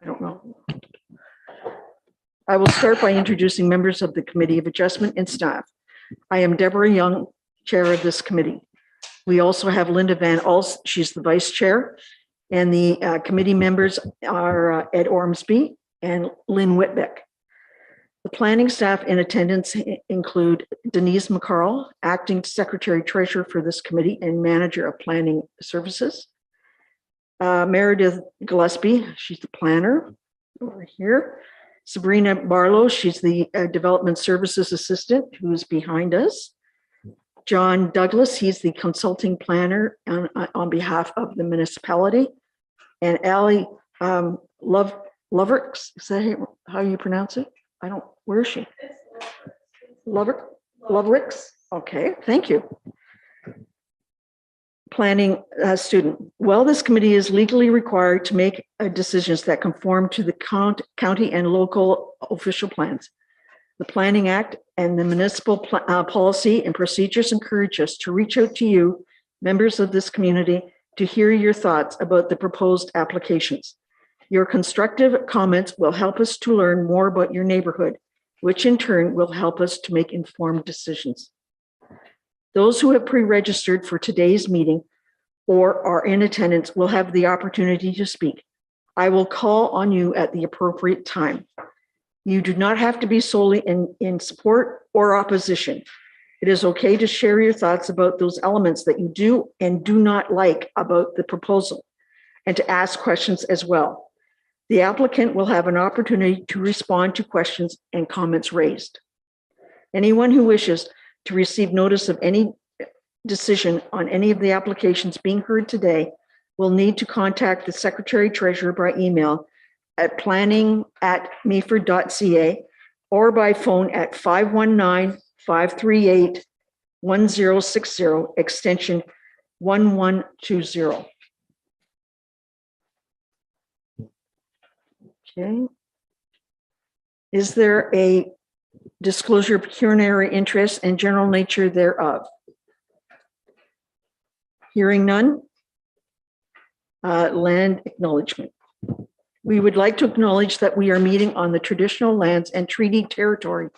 I don't know. I will start by introducing members of the Committee of Adjustment and staff. I am Deborah Young, Chair of this committee. We also have Linda Van Ulst, she's the Vice Chair, and the committee members are Ed Ormsby and Lynn Whitbeck. The planning staff in attendance include Denise McCarl, Acting Secretary Treasurer for this committee and Manager of Planning Services. Meredith Gillespie, she's the planner over here. Sabrina Barlow, she's the Development Services Assistant who is behind us. John Douglas, he's the consulting planner on behalf of the municipality. And Allie Lovricks, is that how you pronounce it? Where is she? Lovricks? Okay, thank you. Planning student. Well, this committee is legally required to make decisions that conform to the county and local official plans. The Planning Act and the municipal policy and procedures encourage us to reach out to you, members of this community, to hear your thoughts about the proposed applications. Your constructive comments will help us to learn more about your neighborhood, which in turn will help us to make informed decisions. Those who have pre-registered for today's meeting or are in attendance will have the opportunity to speak. I will call on you at the appropriate time. You do not have to be solely in support or opposition. It is okay to share your thoughts about those elements that you do and do not like about the proposal, and to ask questions as well. The applicant will have an opportunity to respond to questions and comments raised. Anyone who wishes to receive notice of any decision on any of the applications being heard today will need to contact the Secretary Treasurer by email at planning@meaford.ca or by phone at 519-538-1060, extension 1120. Okay. Is there a disclosure of pecuniary interest and general nature thereof? Hearing none. Land acknowledgement. We would like to acknowledge that we are meeting on the traditional lands and treaty territory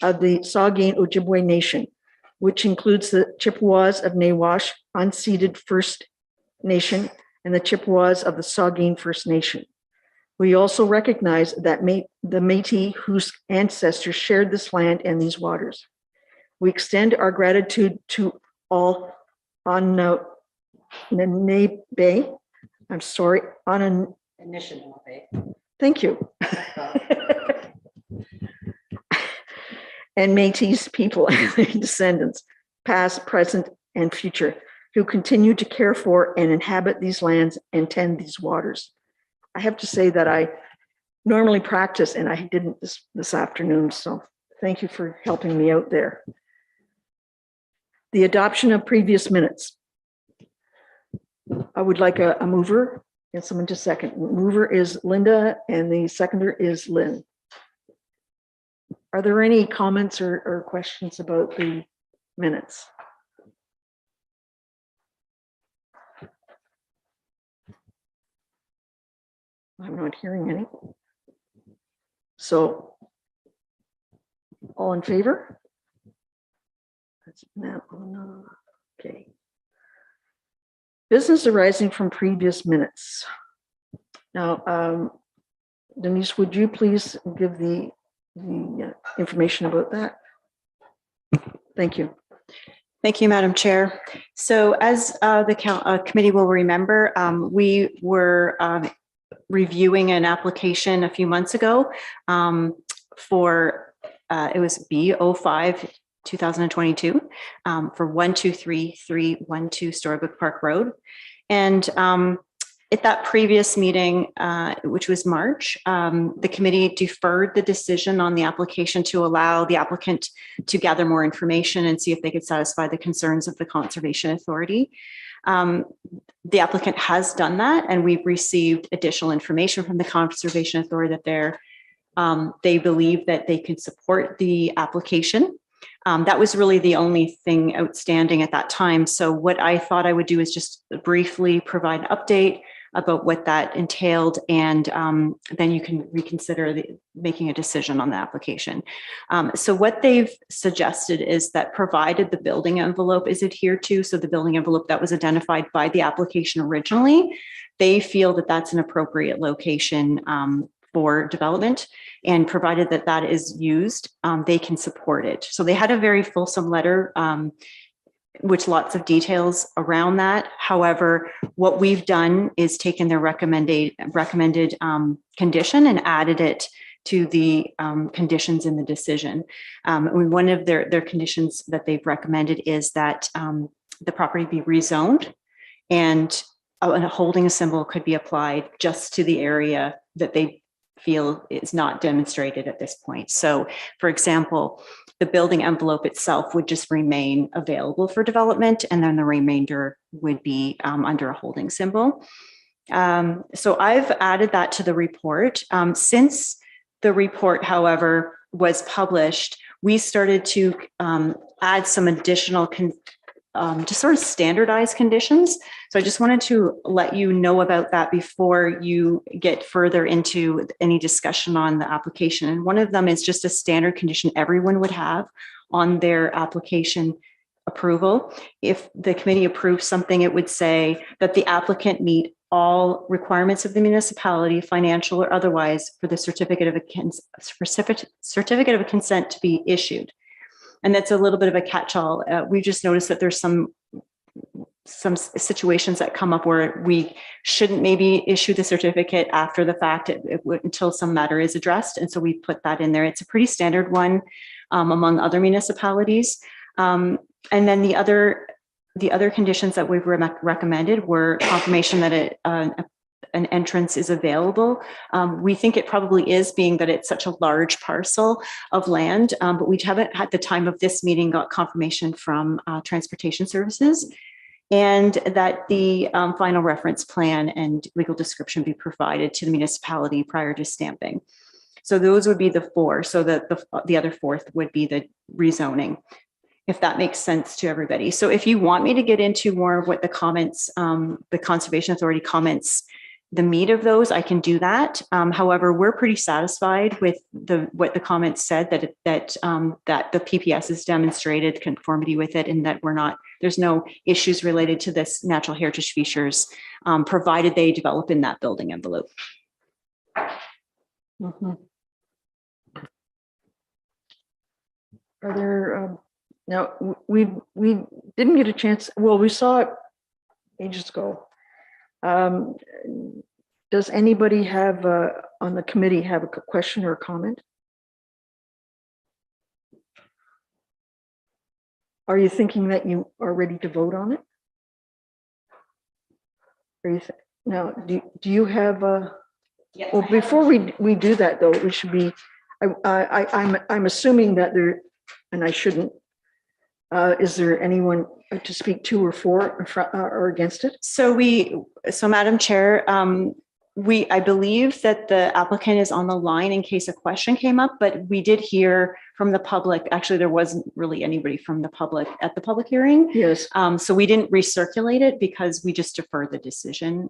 of the Saugeen Ojibwe Nation, which includes the Chippewas of Nawash, unceded First Nation, and the Chippewas of the Saugeen First Nation. We also recognize that the Métis whose ancestors shared this land and these waters. We extend our gratitude to all Anishinaabe. I'm sorry, Anishinaabe. Thank you. And Métis people and their descendants, past, present, and future, who continue to care for and inhabit these lands and tend these waters. I have to say that I normally practice and I didn't this afternoon, so thank you for helping me out there. The adoption of previous minutes. I would like a mover and someone to second. Mover is Linda and the seconder is Lynn. Are there any comments or questions about the minutes? I'm not hearing any. So, all in favor? That's no. Okay. Business arising from previous minutes. Now, Denise, would you please give the information about that? Thank you. Thank you, Madam Chair. So as the committee will remember, we were reviewing an application a few months ago for, it was B05 2022 for 123-312 Storybook Park Road. And at that previous meeting, which was March, the committee deferred the decision on the application to allow the applicant to gather more information and see if they could satisfy the concerns of the Conservation Authority. The applicant has done that, and we've received additional information from the Conservation Authority that they believe that they can support the application. That was really the only thing outstanding at that time. So what I thought I would do is just briefly provide an update about what that entailed, and then you can reconsider making a decision on the application. So what they've suggested is that provided the building envelope is adhered to, so the building envelope that was identified by the application originally, they feel that that's an appropriate location for development, and provided that that is used, they can support it. So they had a very fulsome letter, which lots of details around that. However, what we've done is taken their recommended condition and added it to the conditions in the decision. One of their conditions that they've recommended is that the property be rezoned, and a holding symbol could be applied just to the area that they feel is not demonstrated at this point. So, for example, the building envelope itself would just remain available for development, and then the remainder would be under a holding symbol. So I've added that to the report. Since the report, however, was published, we started to add some additional just sort of standardized conditions. So I just wanted to let you know about that before you get further into any discussion on the application. And one of them is just a standard condition everyone would have on their application approval. If the committee approves something, it would say that the applicant meet all requirements of the municipality, financial or otherwise, for the certificate of consent to be issued. And that's a little bit of a catch-all. We just noticed that there's some situations that come up where we shouldn't maybe issue the certificate after the fact until some matter is addressed. And so we put that in there. It's a pretty standard one among other municipalities. And then the other conditions that we've recommended were confirmation that an entrance is available. We think it probably is, being that it's such a large parcel of land, but we haven't at the time of this meeting got confirmation from Transportation Services, and that the final reference plan and legal description be provided to the municipality prior to stamping. So those would be the four. So that the other fourth would be the rezoning, if that makes sense to everybody. So if you want me to get into more of what the comments, the Conservation Authority comments, the meat of those, I can do that. However, we're pretty satisfied with what the comments said, that the PPS has demonstrated conformity with it, and that there's no issues related to this natural heritage features, provided they develop in that building envelope. Mm-hmm. Are there now we didn't get a chance. Well, we saw it ages ago. Does anybody have on the committee have a question or a comment? Are you thinking that you are ready to vote on it? Are you now? Do you have a? Yes, well, before we do that though, we should be. I'm assuming that there, and I shouldn't. Is there anyone to speak to or for or against it? So Madam Chair, I believe that the applicant is on the line in case a question came up, but we did hear from the public. Actually, there wasn't really anybody from the public at the public hearing. Yes. So we didn't recirculate it because we just deferred the decision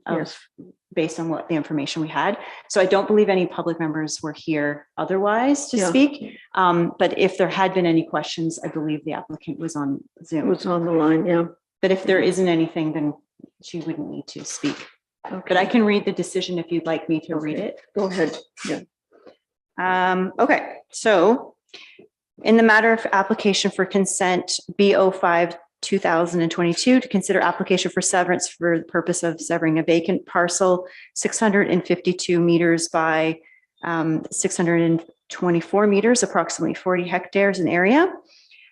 based on what the information we had. So I don't believe any public members were here otherwise to speak. But if there had been any questions, I believe the applicant was on Zoom. Was on the line, yeah. But if there isn't anything, then she wouldn't need to speak. Okay. But I can read the decision if you'd like me to read it. Go ahead. Yeah. Okay. So in the matter of application for consent B05 2022 to consider application for severance for the purpose of severing a vacant parcel 652 meters by 624 meters, approximately 40 hectares in area.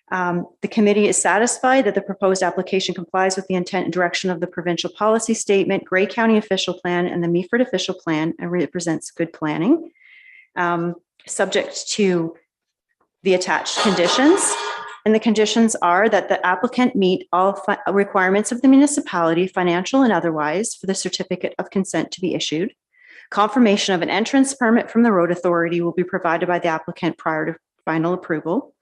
The committee is satisfied that the proposed application complies with the intent and direction of the provincial policy statement, Grey County official plan, and the Meaford official plan, and represents good planning. Subject to the attached conditions. And the conditions are that the applicant meet all requirements of the municipality, financial and otherwise, for the certificate of consent to be issued. Confirmation of an entrance permit from the road authority will be provided by the applicant prior to final approval.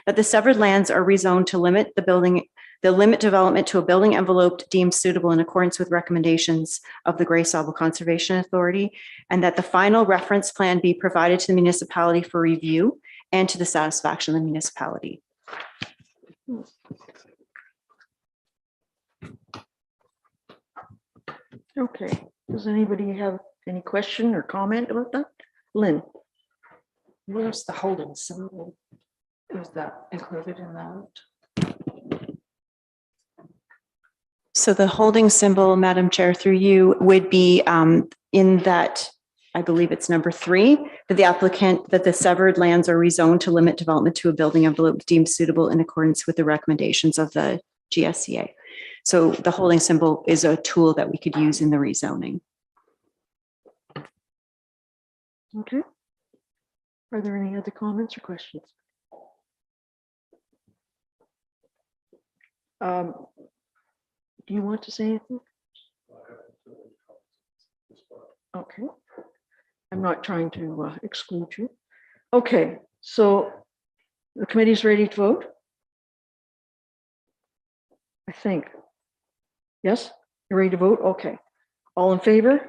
That the severed lands are rezoned to limit the building the limit development to a building envelope deemed suitable in accordance with recommendations of the Gray Sable Conservation Authority, and that the final reference plan be provided to the municipality for review and to the satisfaction of the municipality. Okay, does anybody have any question or comment about that? Lynn? Where's the holding symbol? Is that included in that? So the holding symbol, Madam Chair, through you, would be in that, I believe it's number 3, that the applicant, that the severed lands are rezoned to limit development to a building envelope deemed suitable in accordance with the recommendations of the GSCA. So the holding symbol is a tool that we could use in the rezoning. Okay. Are there any other comments or questions? Do you want to say anything? Okay. I'm not trying to exclude you. Okay, so the committee's ready to vote? I think. Yes, you're ready to vote? Okay. All in favor?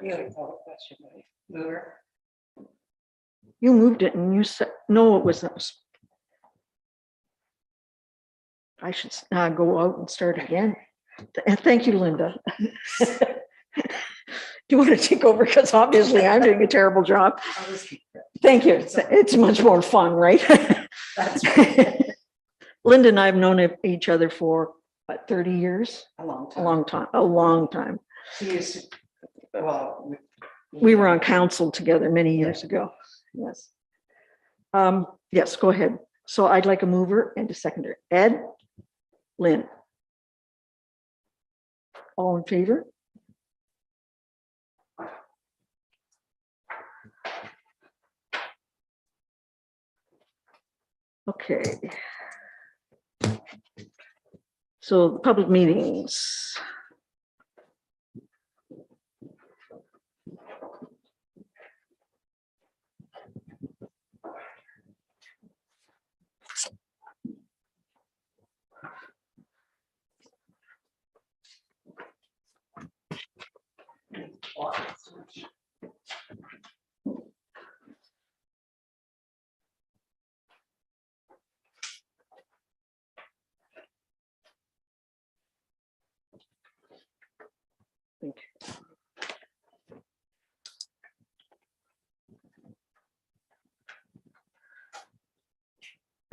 You moved it and you said, no, it was us. I should go out and start again. And thank you, Linda. Do you want to take over? Because obviously I'm doing a terrible job. Thank you. It's much more fun, right? That's right. Linda and I have known each other for what, 30 years? A long time. A long time. A long time. She used to, well, We were on council together many years ago. Yes. Yes, go ahead. So I'd like a mover and a seconder. Ed, Lynn. All in favor? Okay. So the public meetings. Thank you.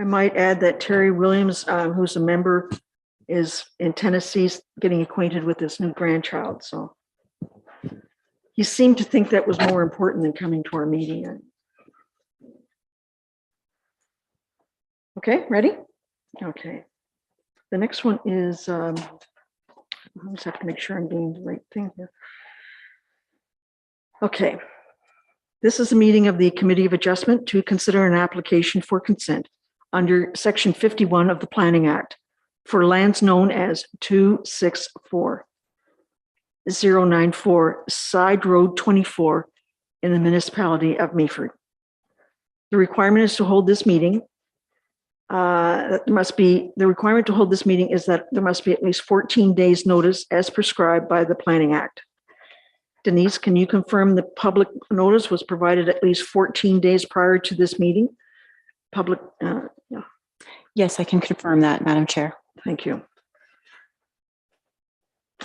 I might add that Terry Williams, who's a member, is in Tennessee getting acquainted with this new grandchild. So he seemed to think that was more important than coming to our meeting. Okay, ready? Okay. The next one is, I just have to make sure I'm doing the right thing here. Okay. This is a meeting of the Committee of Adjustment to consider an application for consent under Section 51 of the Planning Act for lands known as 264094 Side Road 24 in the municipality of Meaford. The requirement is to hold this meeting. The requirement to hold this meeting is that there must be at least 14 days notice as prescribed by the Planning Act. Denise, can you confirm the public notice was provided at least 14 days prior to this meeting? Public, yeah. Yes, I can confirm that, Madam Chair. Thank you.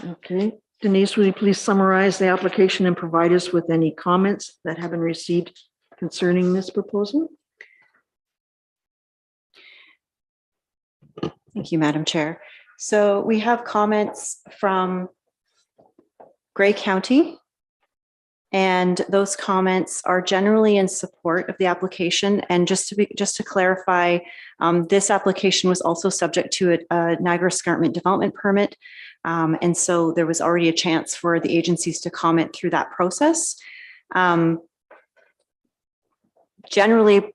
Okay, Denise, will you please summarize the application and provide us with any comments that have been received concerning this proposal? Thank you, Madam Chair. So we have comments from Gray County, and those comments are generally in support of the application. And just to clarify, this application was also subject to a Niagara Escarpment development permit. And so there was already a chance for the agencies to comment through that process. Generally,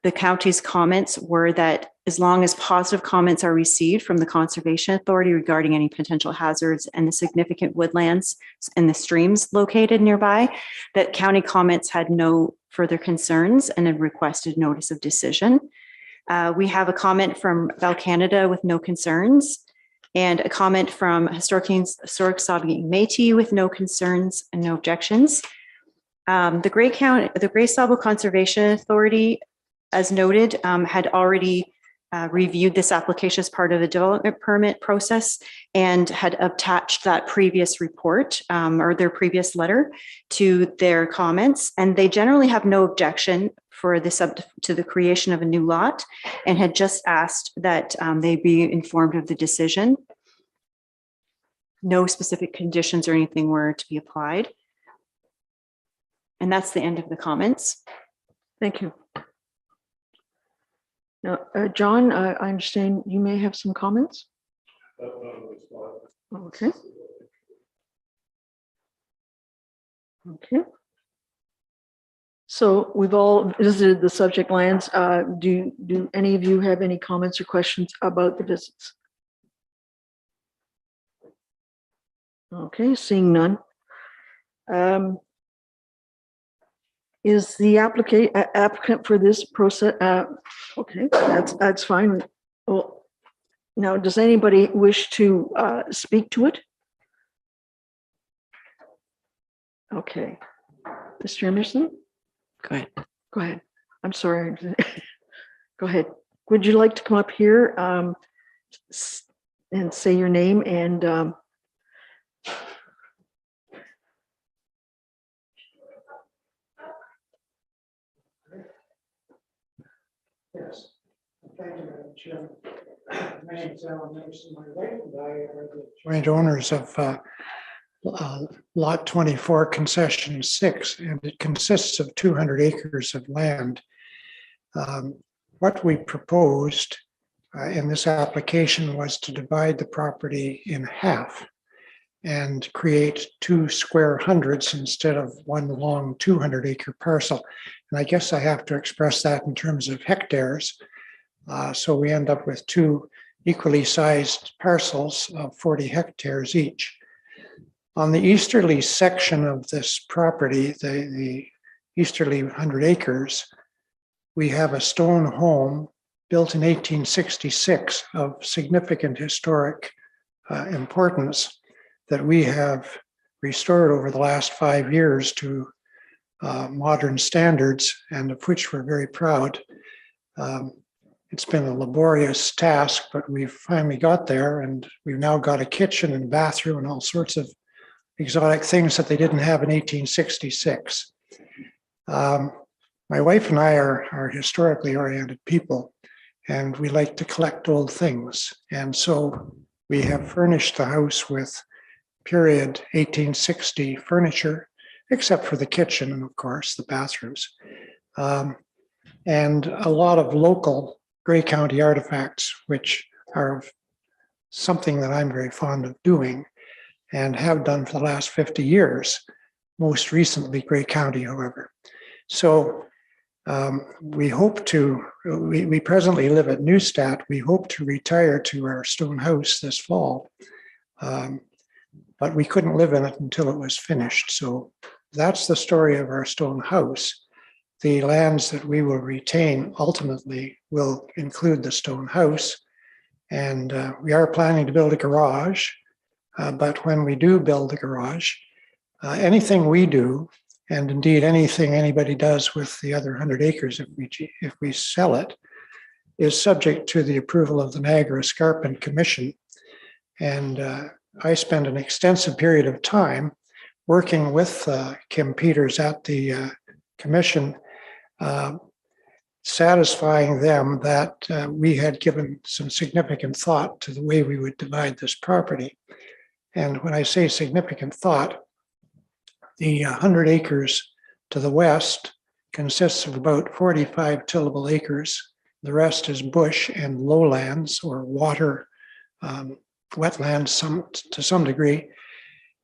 the county's comments were that as long as positive comments are received from the Conservation Authority regarding any potential hazards and the significant woodlands and the streams located nearby, that county comments had no further concerns and had requested notice of decision. We have a comment from Bell Canada with no concerns. and a comment from Historic Saugeen Métis with no concerns and no objections. The Gray Sable Conservation Authority, as noted, had already reviewed this application as part of the development permit process and had attached that previous report or their previous letter to their comments. And they generally have no objection for to the creation of a new lot, and had just asked that they be informed of the decision. No specific conditions or anything were to be applied. And that's the end of the comments. Thank you. Now, John, I understand you may have some comments. Okay. Okay. So we've all visited the subject lands. Do any of you have any comments or questions about the visits? Okay, seeing none. Is the applicant for this process? Okay, that's fine. Well, now, does anybody wish to speak to it? Okay, Mr. Emerson? Go ahead. Go ahead. I'm sorry. Go ahead. Would you like to come up here and say your name and Yes, thank you, Madam Chairman. My name is Alan Emerson, my wife and I are the joint owners of Lot 24, Concession 6, and it consists of 200 acres of land. What we proposed in this application was to divide the property in half and create 2 square hundreds instead of one long 200-acre parcel. And I guess I have to express that in terms of hectares. So we end up with 2 equally sized parcels of 40 hectares each. On the easterly section of this property, the easterly 100 acres, we have a stone home built in 1866 of significant historic importance that we have restored over the last 5 years to modern standards, and of which we're very proud. It's been a laborious task, but we've finally got there, and we've now got a kitchen and bathroom and all sorts of exotic things that they didn't have in 1866. My wife and I are historically oriented people, and we like to collect old things. And so we have furnished the house with period 1860 furniture, except for the kitchen and, of course, the bathrooms, and a lot of local Grey County artifacts, which are something that I'm very fond of doing and have done for the last 50 years, most recently Grey County, however. So we hope to, we presently live at Neustadt. We hope to retire to our stone house this fall. But we couldn't live in it until it was finished. So that's the story of our stone house. The lands that we will retain ultimately will include the stone house. And we are planning to build a garage. But when we do build the garage, anything we do, and indeed anything anybody does with the other 100 acres, if we sell it, is subject to the approval of the Niagara Escarpment Commission. And I spent an extensive period of time working with Kim Peters at the commission, satisfying them that we had given some significant thought to the way we would divide this property. And when I say significant thought, the 100 acres to the west consists of about 45 tillable acres. The rest is bush and lowlands or water wetlands to some degree.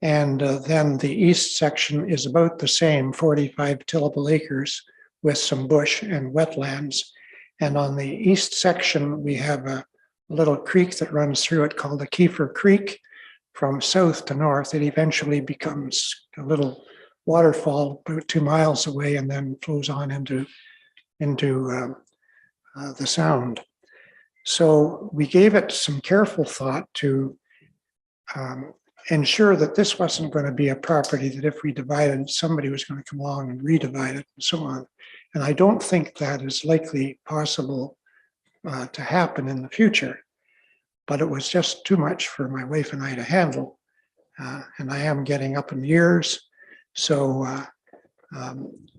And then the east section is about the same, 45 tillable acres with some bush and wetlands. And on the east section, we have a little creek that runs through it called the Kiefer Creek. From south to north, it eventually becomes a little waterfall about 2 miles away and then flows on into the Sound. So we gave it some careful thought to ensure that this wasn't going to be a property that if we divided, somebody was going to come along and redivide it and so on. And I don't think that is likely possible to happen in the future. But it was just too much for my wife and I to handle. And I am getting up in years. So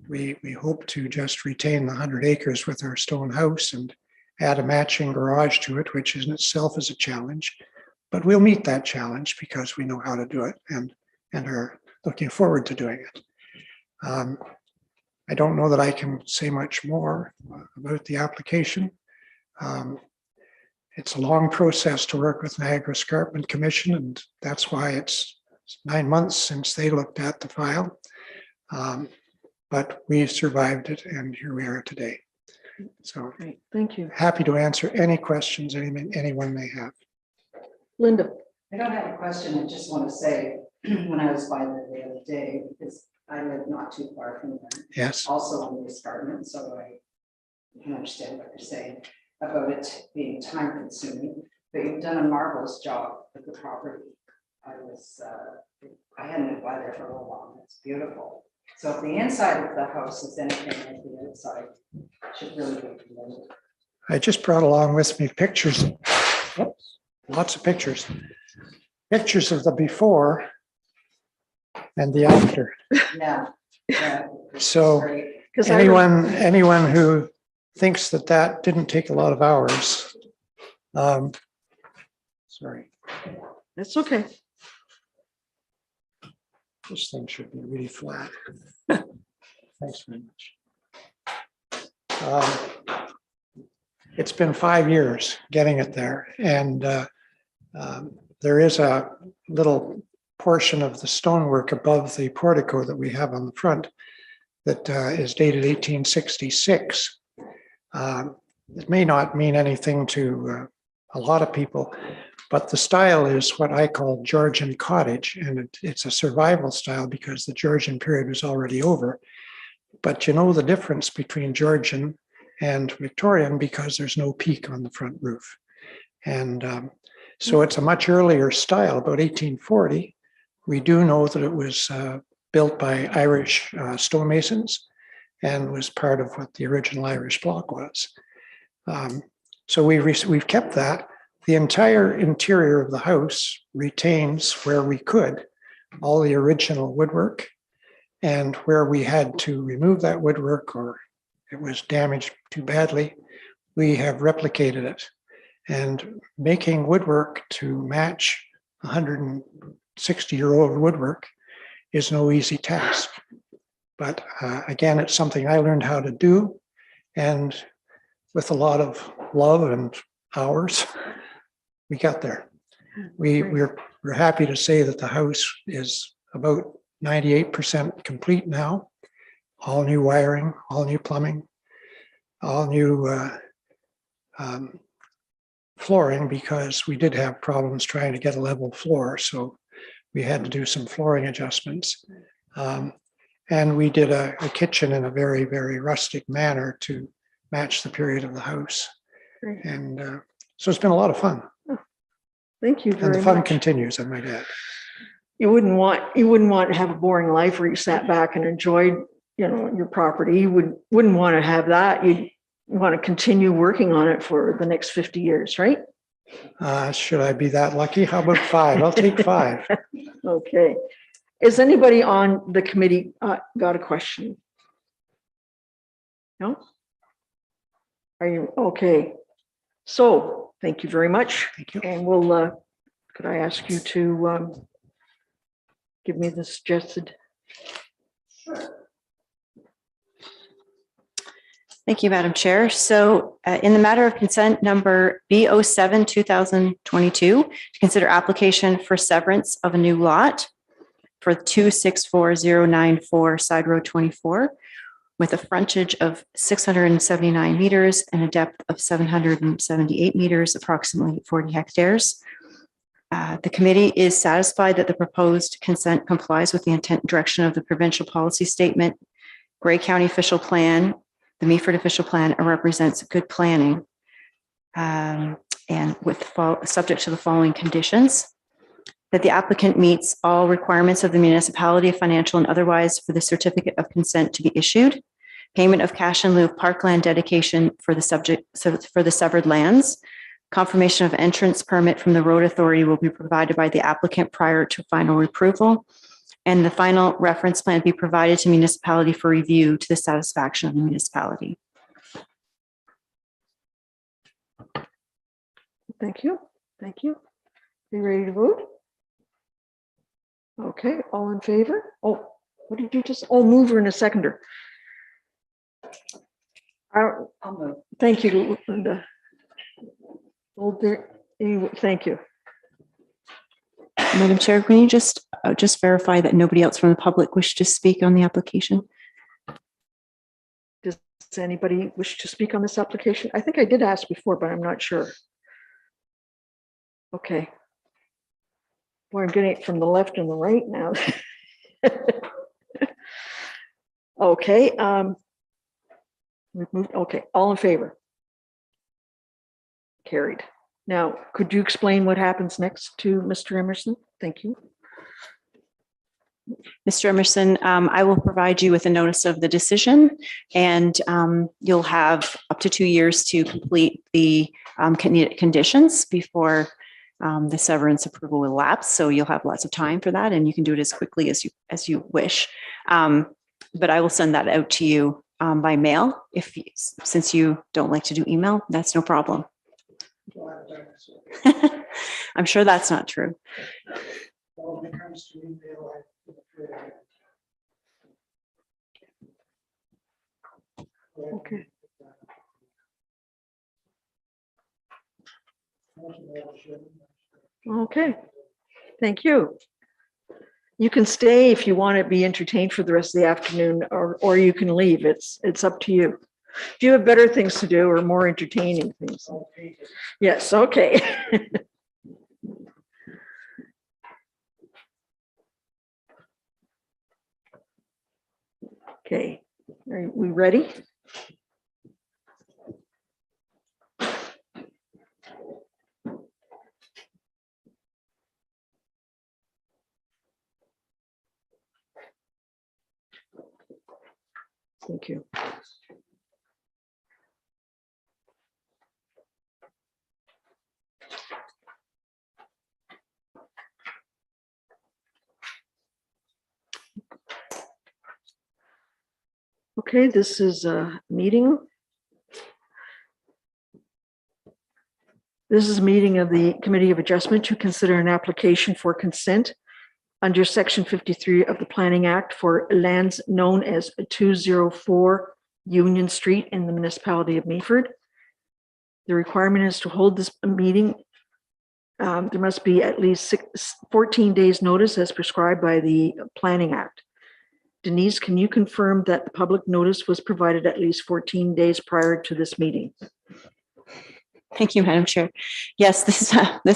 we hope to just retain the 100 acres with our stone house and add a matching garage to it, which in itself is a challenge. But we'll meet that challenge because we know how to do it and are looking forward to doing it. I don't know that I can say much more about the application. It's a long process to work with Niagara Escarpment Commission, and that's why it's 9 months since they looked at the file. But we survived it, and here we are today. So Great, thank you. happy to answer any questions anyone may have. Linda, I don't have a question. I just want to say, when I was by there the other day, because I live not too far from there, Yes. also in the escarpment, so I can understand what you're saying about it being time consuming, but you've done a marvelous job with the property. I hadn't been by there for a little while. It's beautiful. So if the inside of the house is anything like the outside, it should really be commended. I just brought along with me pictures, lots of pictures. Pictures of the before and the after. Yeah. Yeah. So Great. because anyone who thinks that that didn't take a lot of hours, sorry, that's okay. this thing should be really flat. Thanks very much. It's been 5 years getting it there, and there is a little portion of the stonework above the portico that we have on the front that is dated 1866. It may not mean anything to a lot of people, but the style is what I call Georgian cottage, and it's a survival style because the Georgian period was already over. But you know the difference between Georgian and Victorian because there's no peak on the front roof. And so it's a much earlier style, about 1840. We do know that it was built by Irish stonemasons and was part of what the original Irish block was. So we've kept that. The entire interior of the house retains, where we could, all the original woodwork, and where we had to remove that woodwork or it was damaged too badly, we have replicated it. And making woodwork to match 160-year-old woodwork is no easy task. But again, it's something I learned how to do, and with a lot of love and hours, we got there. We're happy to say that the house is about 98% complete now. All new wiring, all new plumbing, all new flooring, because we did have problems trying to get a level floor. So we had to do some flooring adjustments. And we did a kitchen in a very, very rustic manner to match the period of the house. Great. And so it's been a lot of fun. Thank you And very the fun much. continues, I might add. You wouldn't want to have a boring life where you sat back and enjoyed, your property. You wouldn't want to have that. You'd want to continue working on it for the next 50 years, right? Should I be that lucky? How about 5? I'll take 5. Okay. Is anybody on the committee got a question? No? Are you okay? So thank you very much. Thank you. And we'll, could I ask you to give me the suggested? Thank you, Madam Chair. So in the matter of consent number B07 2022, to consider application for severance of a new lot for 264094 Side Road 24 with a frontage of 679 meters and a depth of 778 meters, approximately 40 hectares. The committee is satisfied that the proposed consent complies with the intent and direction of the provincial policy statement, Grey County official plan, the Meaford official plan, and represents good planning. and subject to the following conditions: that the applicant meets all requirements of the municipality, financial and otherwise, for the certificate of consent to be issued, payment of cash in lieu of parkland dedication for the severed lands, confirmation of entrance permit from the road authority will be provided by the applicant prior to final approval, and the final reference plan be provided to municipality for review to the satisfaction of the municipality. Thank you. Thank you. You ready to vote? Okay, all in favor? Oh, what did you just, oh, mover and a seconder. I'll move. Thank you, Linda. Thank you. Madam Chair, can you just verify that nobody else from the public wished to speak on the application? Does anybody wish to speak on this application? I think I did ask before, but I'm not sure. Okay. Boy, I'm getting it from the left and the right now. Okay. We've moved. Okay, all in favor? Carried. Now, could you explain what happens next to Mr. Emerson? Thank you. Mr. Emerson, I will provide you with a notice of the decision, and you'll have up to 2 years to complete the conditions before the severance approval will lapse. So you'll have lots of time for that, and you can do it as quickly as you wish. But I will send that out to you by mail. Since you don't like to do email, that's no problem. I'm sure that's not true. Okay. Okay. Thank you. You can stay if you want to be entertained for the rest of the afternoon, or you can leave. It's up to you. Do you have better things to do or more entertaining things? Yes, okay. Okay, are we ready? Thank you. Okay, this is a meeting. This is a meeting of the Committee of Adjustment to consider an application for consent under Section 53 of the Planning Act for lands known as 204 Union Street in the municipality of Meaford. The requirement is to hold this meeting. There must be at least 14 days notice as prescribed by the Planning Act. Denise, can you confirm that the public notice was provided at least 14 days prior to this meeting? Thank you, Madam Chair. Yes, this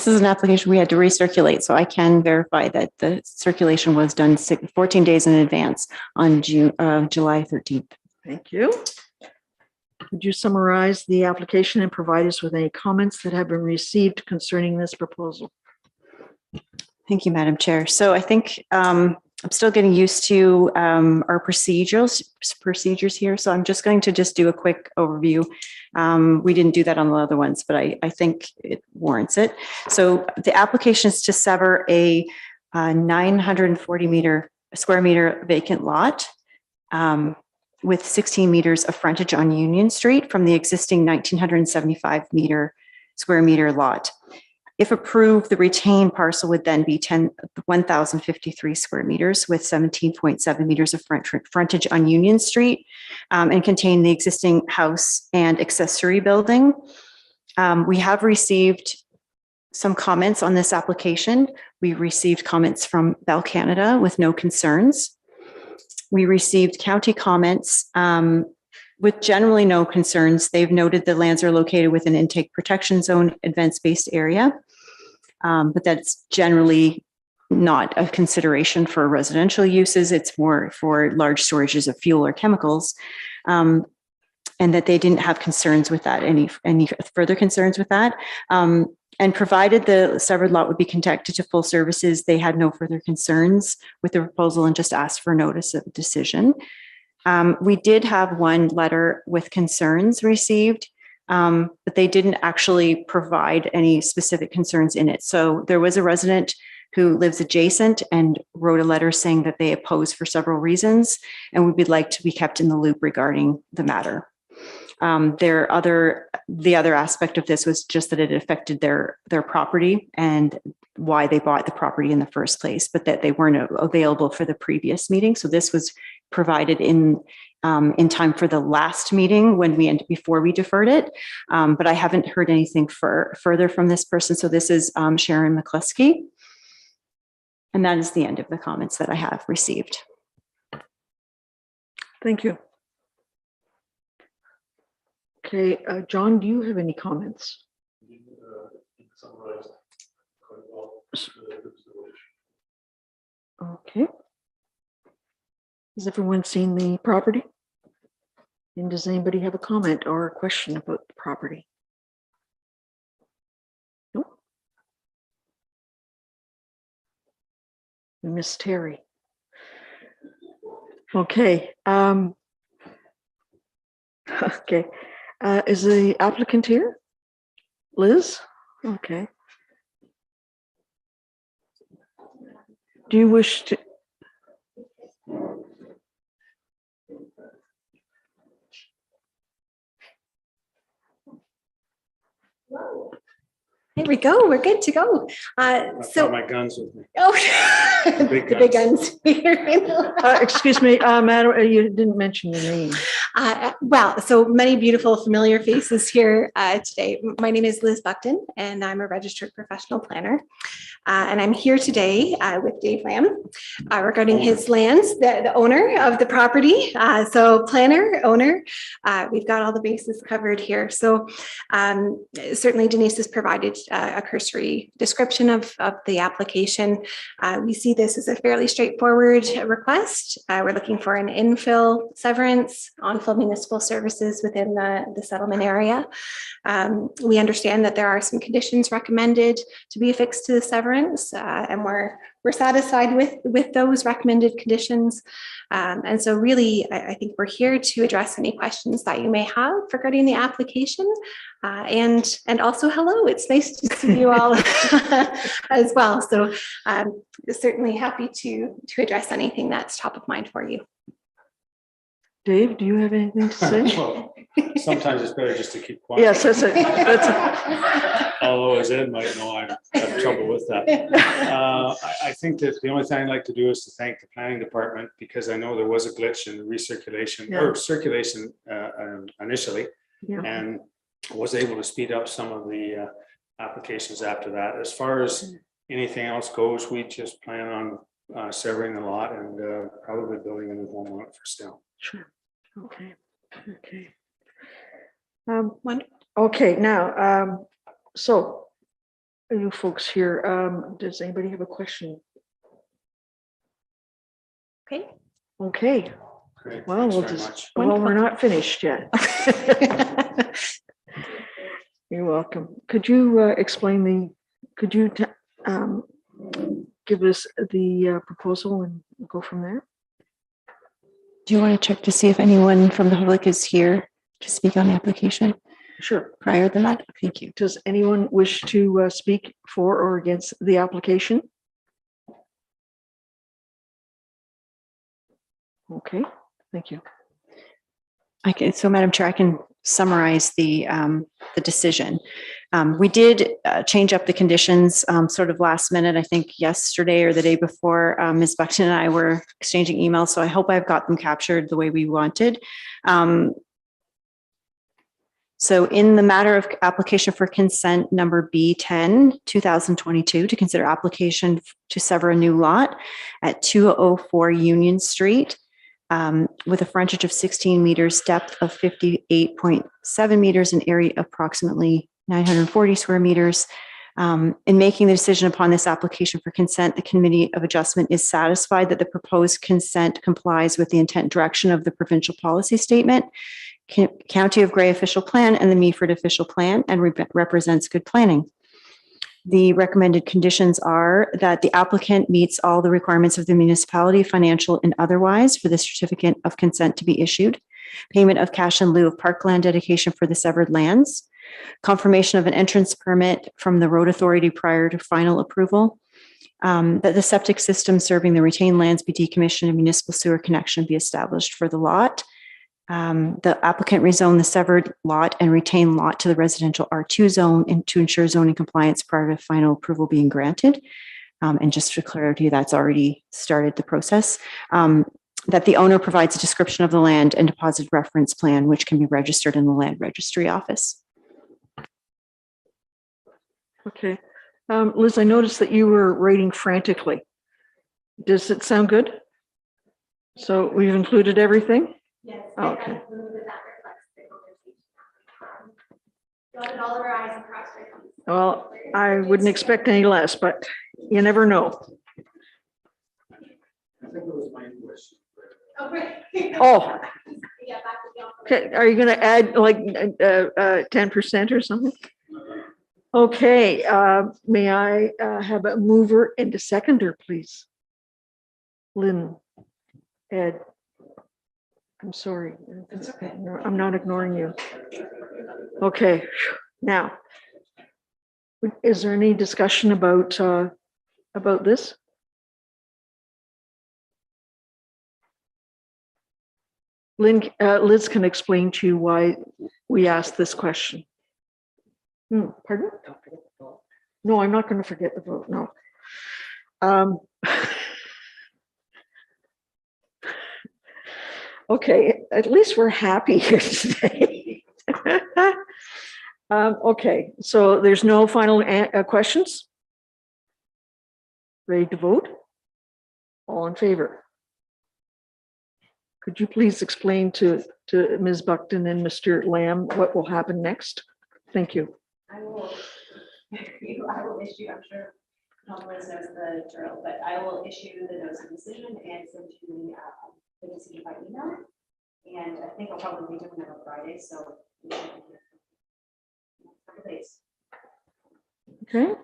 is an application we had to recirculate, so I can verify that the circulation was done 14 days in advance on July 13th. Thank you. Would you summarize the application and provide us with any comments that have been received concerning this proposal? Thank you, Madam Chair. So I think I'm still getting used to our procedures here. So I'm just going to do a quick overview. We didn't do that on the other ones, but I think it warrants it. So the application is to sever a 940 square meter vacant lot with 16 meters of frontage on Union Street from the existing 1975 square meter lot. If approved, the retained parcel would then be 1,053 square meters with 17.7 meters of frontage on Union Street and contain the existing house and accessory building. We have received some comments on this application. We received comments from Bell Canada with no concerns. We received county comments with generally no concerns. They've noted the lands are located within intake protection zone, advanced-based area, but that's generally not a consideration for residential uses. It's more for large storages of fuel or chemicals. that they didn't have concerns with that, any further concerns with that. And provided the severed lot would be connected to full services, they had no further concerns with the proposal and just asked for notice of decision. We did have one letter with concerns received, but they didn't actually provide any specific concerns in it. So there was a resident who lives adjacent and wrote a letter saying that they oppose for several reasons, and we would like to be kept in the loop regarding the matter. The other aspect of this was just that it affected their property and why they bought the property in the first place, but that they weren't available for the previous meeting. So this was provided in time for the last meeting before we deferred it. But I haven't heard anything further from this person. So this is Sharon McCluskey. And that is the end of the comments that I have received. Thank you. Okay, John, do you have any comments? Okay. Has everyone seen the property? And does anybody have a comment or a question about the property? No. We miss Terry. Okay. Okay. Is the applicant here? Liz? Okay. Do you wish to? There we go. We're good to go. So my guns with me. oh, The big the big guns. Excuse me, madam, you didn't mention your name. Well, so many beautiful familiar faces here today. My name is Liz Buckton, and I'm a registered professional planner. And I'm here today with Dave Lamb regarding his lands, the owner of the property. So planner, owner, we've got all the bases covered here. So certainly Denise has provided a cursory description of the application. We see this as a fairly straightforward request. We're looking for an infill severance on-fill municipal services within the settlement area. We understand that there are some conditions recommended to be affixed to the severance, and we're satisfied with those recommended conditions. And so really, I think we're here to address any questions that you may have regarding the application. And also, hello, it's nice to see you all as well. So certainly happy to address anything that's top of mind for you. Dave, do you have anything to say? Well, sometimes it's better just to keep quiet. Yes, that's it. Although as Ed might know, I have trouble with that. I think that the only thing I'd like to do is to thank the planning department, because I know there was a glitch in the recirculation or circulation initially, and was able to speed up some of the applications after that. As far as anything else goes, we just plan on severing the lot and probably building a new home on it for sale. Sure. Okay. Okay. Okay. Now, so you folks here, does anybody have a question? Okay. Okay. Great. Well, Thanks we'll very just. much. Well, we're not finished yet. You're welcome. Could you explain could you give us the proposal and go from there? Do you want to check to see if anyone from the public is here to speak on the application? Sure. Prior to that, thank you. Does anyone wish to speak for or against the application? Okay, thank you. So Madam Chair, I can summarize the decision. We did change up the conditions sort of last minute, I think yesterday or the day before. Ms. Buckton and I were exchanging emails, so I hope I've got them captured the way we wanted. So in the matter of application for consent number B10, 2022, to consider application to sever a new lot at 204 Union Street, with a frontage of 16 meters, depth of 58.7 meters, and area approximately 940 square meters. In making the decision upon this application for consent, the Committee of Adjustment is satisfied that the proposed consent complies with the intent and direction of the provincial policy statement County of Gray official plan and the Meaford official plan, and represents good planning. The recommended conditions are that the applicant meets all the requirements of the municipality, financial and otherwise, for the certificate of consent to be issued, payment of cash in lieu of parkland dedication for the severed lands, confirmation of an entrance permit from the road authority prior to final approval, that the septic system serving the retained lands be decommissioned and municipal sewer connection be established for the lot. The applicant rezone the severed lot and retained lot to the residential R2 zone and to ensure zoning compliance prior to final approval being granted. And just for clarity, that's already started the process. That the owner provides a description of the land and deposit reference plan, which can be registered in the land registry office. Okay. Liz, I noticed that you were writing frantically. Does it sound good? So we've included everything? Yes. Okay. Well, I wouldn't expect any less, but you never know. Oh. Okay, are you going to add like 10% or something? Okay, may I have a mover and a seconder, please? Lynn, Ed. I'm sorry. It's okay. No, I'm not ignoring you. Okay, now, is there any discussion about this? Lynn, Liz can explain to you why we asked this question. Pardon? No, I'm not going to forget the vote. No. Okay, at least we're happy here today. Okay, so there's no final questions? Ready to vote? All in favor? Could you please explain to Ms. Buckton and Mr. Lamb what will happen next? Thank you. I will issue, I'm sure Liz knows the drill, but I will issue the notice of decision and send you the decision by email. And I think I'll probably be doing it on Friday, so. Okay.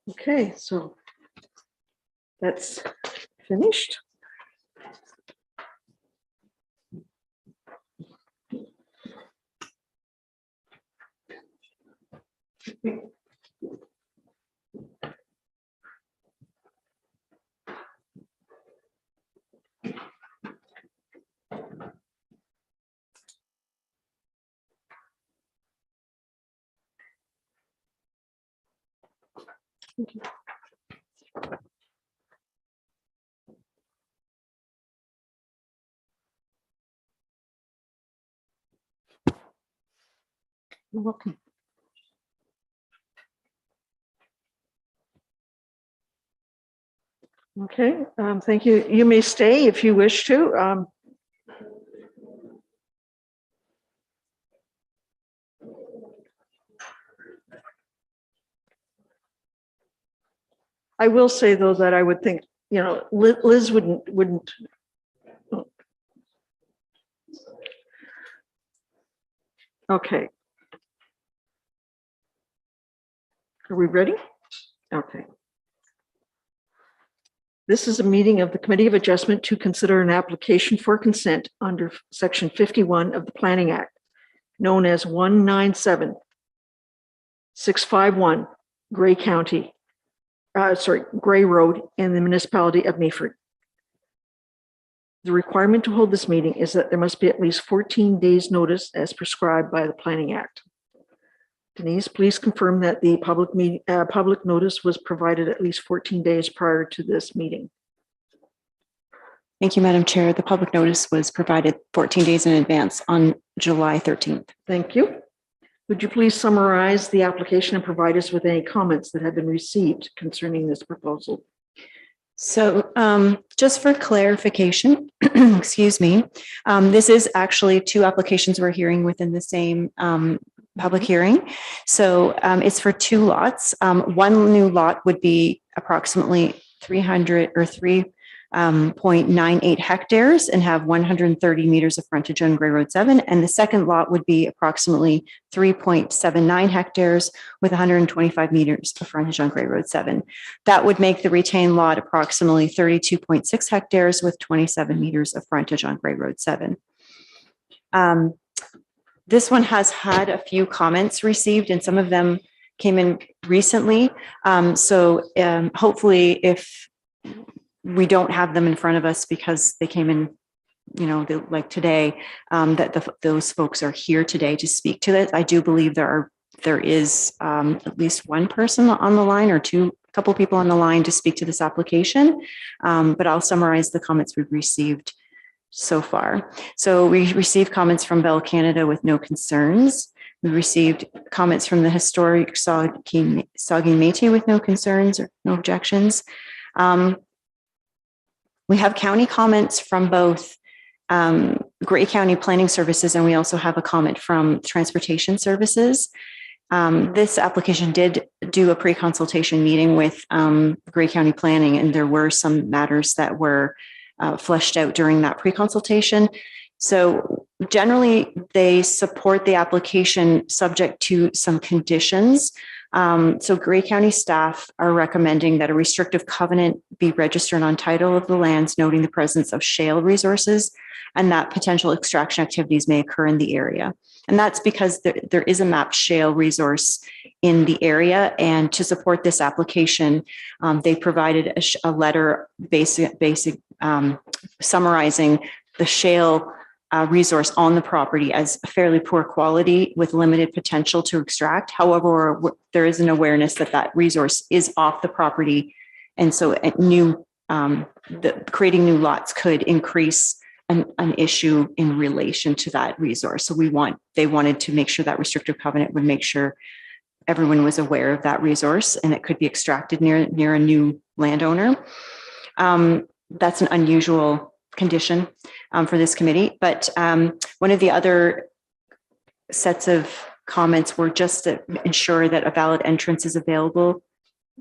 Okay, so that's finished. You're welcome. Okay, thank you. You may stay if you wish to. I will say though that I would think, you know, Liz wouldn't. Okay. Are we ready? Okay. This is a meeting of the Committee of Adjustment to consider an application for consent under Section 51 of the Planning Act, known as 197651 Gray County, Gray Road in the municipality of Meaford. The requirement to hold this meeting is that there must be at least 14 days notice as prescribed by the Planning Act. Denise, please confirm that the public notice was provided at least 14 days prior to this meeting. Thank you, Madam Chair. The public notice was provided 14 days in advance on July 13th. Thank you. Would you please summarize the application and provide us with any comments that have been received concerning this proposal? So just for clarification, excuse me, this is actually two applications we're hearing within the same public hearing. So it's for two lots. One new lot would be approximately 300 or 3 0.98 hectares and have 130 meters of frontage on Gray Road 7. And the second lot would be approximately 3.79 hectares with 125 meters of frontage on Gray Road 7. That would make the retained lot approximately 32.6 hectares with 27 meters of frontage on Gray Road 7. This one has had a few comments received, and some of them came in recently. Hopefully, if we don't have them in front of us because they came in, like today, those folks are here today to speak to it. I do believe there is at least one person on the line, or a couple people on the line to speak to this application. But I'll summarize the comments we've received so far. So we received comments from Bell Canada with no concerns. We received comments from the historic Saugeen Métis with no concerns or no objections. We have county comments from both Grey County Planning Services, and we also have a comment from Transportation Services. This application did do a pre-consultation meeting with Grey County Planning, and there were some matters that were fleshed out during that pre-consultation. So generally, they support the application subject to some conditions. So Grey County staff are recommending that a restrictive covenant be registered on title of the lands, noting the presence of shale resources and that potential extraction activities may occur in the area. And that's because there is a mapped shale resource in the area. And to support this application, they provided a letter summarizing the shale resource on the property as fairly poor quality with limited potential to extract. However, there is an awareness that that resource is off the property. And so creating new lots could increase an issue in relation to that resource. So they wanted to make sure that restrictive covenant would make sure everyone was aware of that resource and it could be extracted near a new landowner. That's an unusual condition for this committee. But one of the other sets of comments were just to ensure that a valid entrance is available